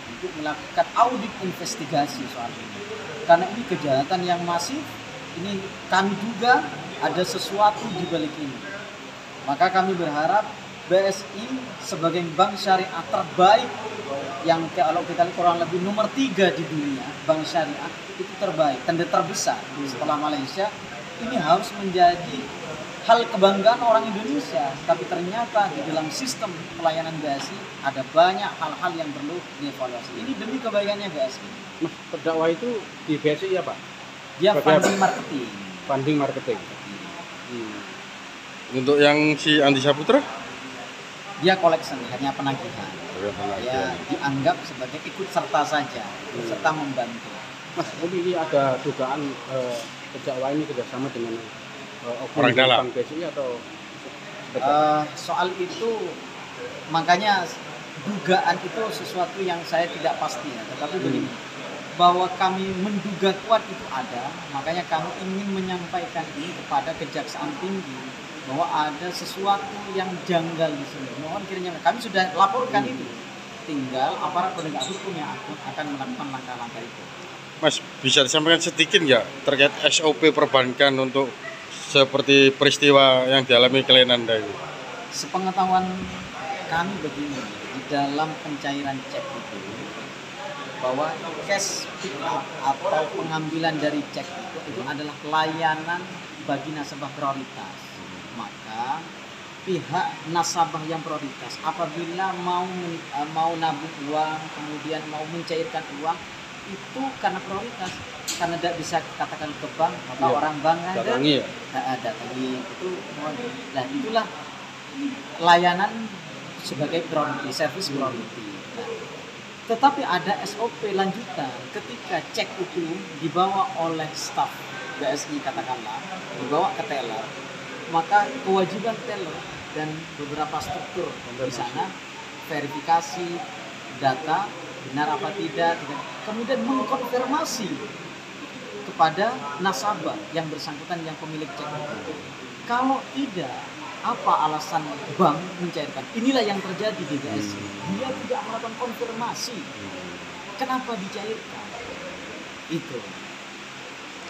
untuk melakukan audit investigasi soal ini. Karena ini kejahatan yang masif, ini kami duga ada sesuatu di balik ini. Maka kami berharap BSI sebagai bank syariah terbaik, yang kalau kita lihat kurang lebih nomor 3 di dunia, bank syariah itu terbaik dan terbesar setelah Malaysia, ini harus menjadi hal kebanggaan orang Indonesia. Tapi ternyata di dalam sistem pelayanan BSI ada banyak hal-hal yang perlu dievaluasi. Ini demi kebaikannya BSI. Mas, terdakwa itu di BSI ya Pak? Dia funding marketing. Funding marketing. Untuk yang si Andi Saputra? Dia collection, hanya penagihan. Ya, dianggap sebagai ikut serta saja, ikut serta membantu. Mas, ini ada dugaan terdakwa ini kerjasama dengan orang dalam BSI atau soal itu, makanya dugaan itu sesuatu yang saya tidak pasti ya, tetapi begini, bahwa kami menduga kuat itu ada, makanya kami ingin menyampaikan ini kepada Kejaksaan Tinggi bahwa ada sesuatu yang janggal di sini. Mohon kiranya kami sudah laporkan itu, tinggal aparat penegak hukum yang akan melakukan langkah-langkah itu. Mas, bisa disampaikan sedikit nggak terkait SOP perbankan untuk seperti peristiwa yang dialami klien Anda itu? Sepengetahuan kami begini, di dalam pencairan cek itu, bahwa cash pick up atau pengambilan dari cek itu adalah layanan bagi nasabah prioritas. Maka pihak nasabah yang prioritas apabila mau nabung uang, kemudian mau mencairkan uang, itu karena prioritas, karena tidak bisa katakan ke bank, maka orang bank datangi itu. Nah, itulah layanan sebagai priority, service priority. Nah, tetapi ada SOP lanjutan ketika cek itu dibawa oleh staf BSI, katakanlah dibawa ke teller, maka kewajiban teller dan beberapa struktur di sana verifikasi data benar apa tidak, kemudian mengkonfirmasi kepada nasabah yang bersangkutan yang pemilik cek itu. Kalau tidak, apa alasan bank mencairkan? Inilah yang terjadi di BSI. Dia tidak melakukan konfirmasi. Kenapa dicairkan?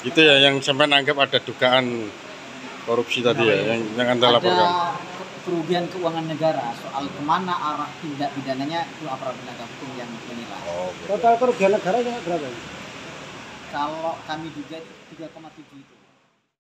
Itu ya yang sampai anggap ada dugaan korupsi tadi ya, yang Anda laporkan. Ada kerugian keuangan negara, soal kemana arah tindak pidananya itu aparat penegak hukum yang menilai. Total kerugian negara berapa? Kalau kami duga 3,7 itu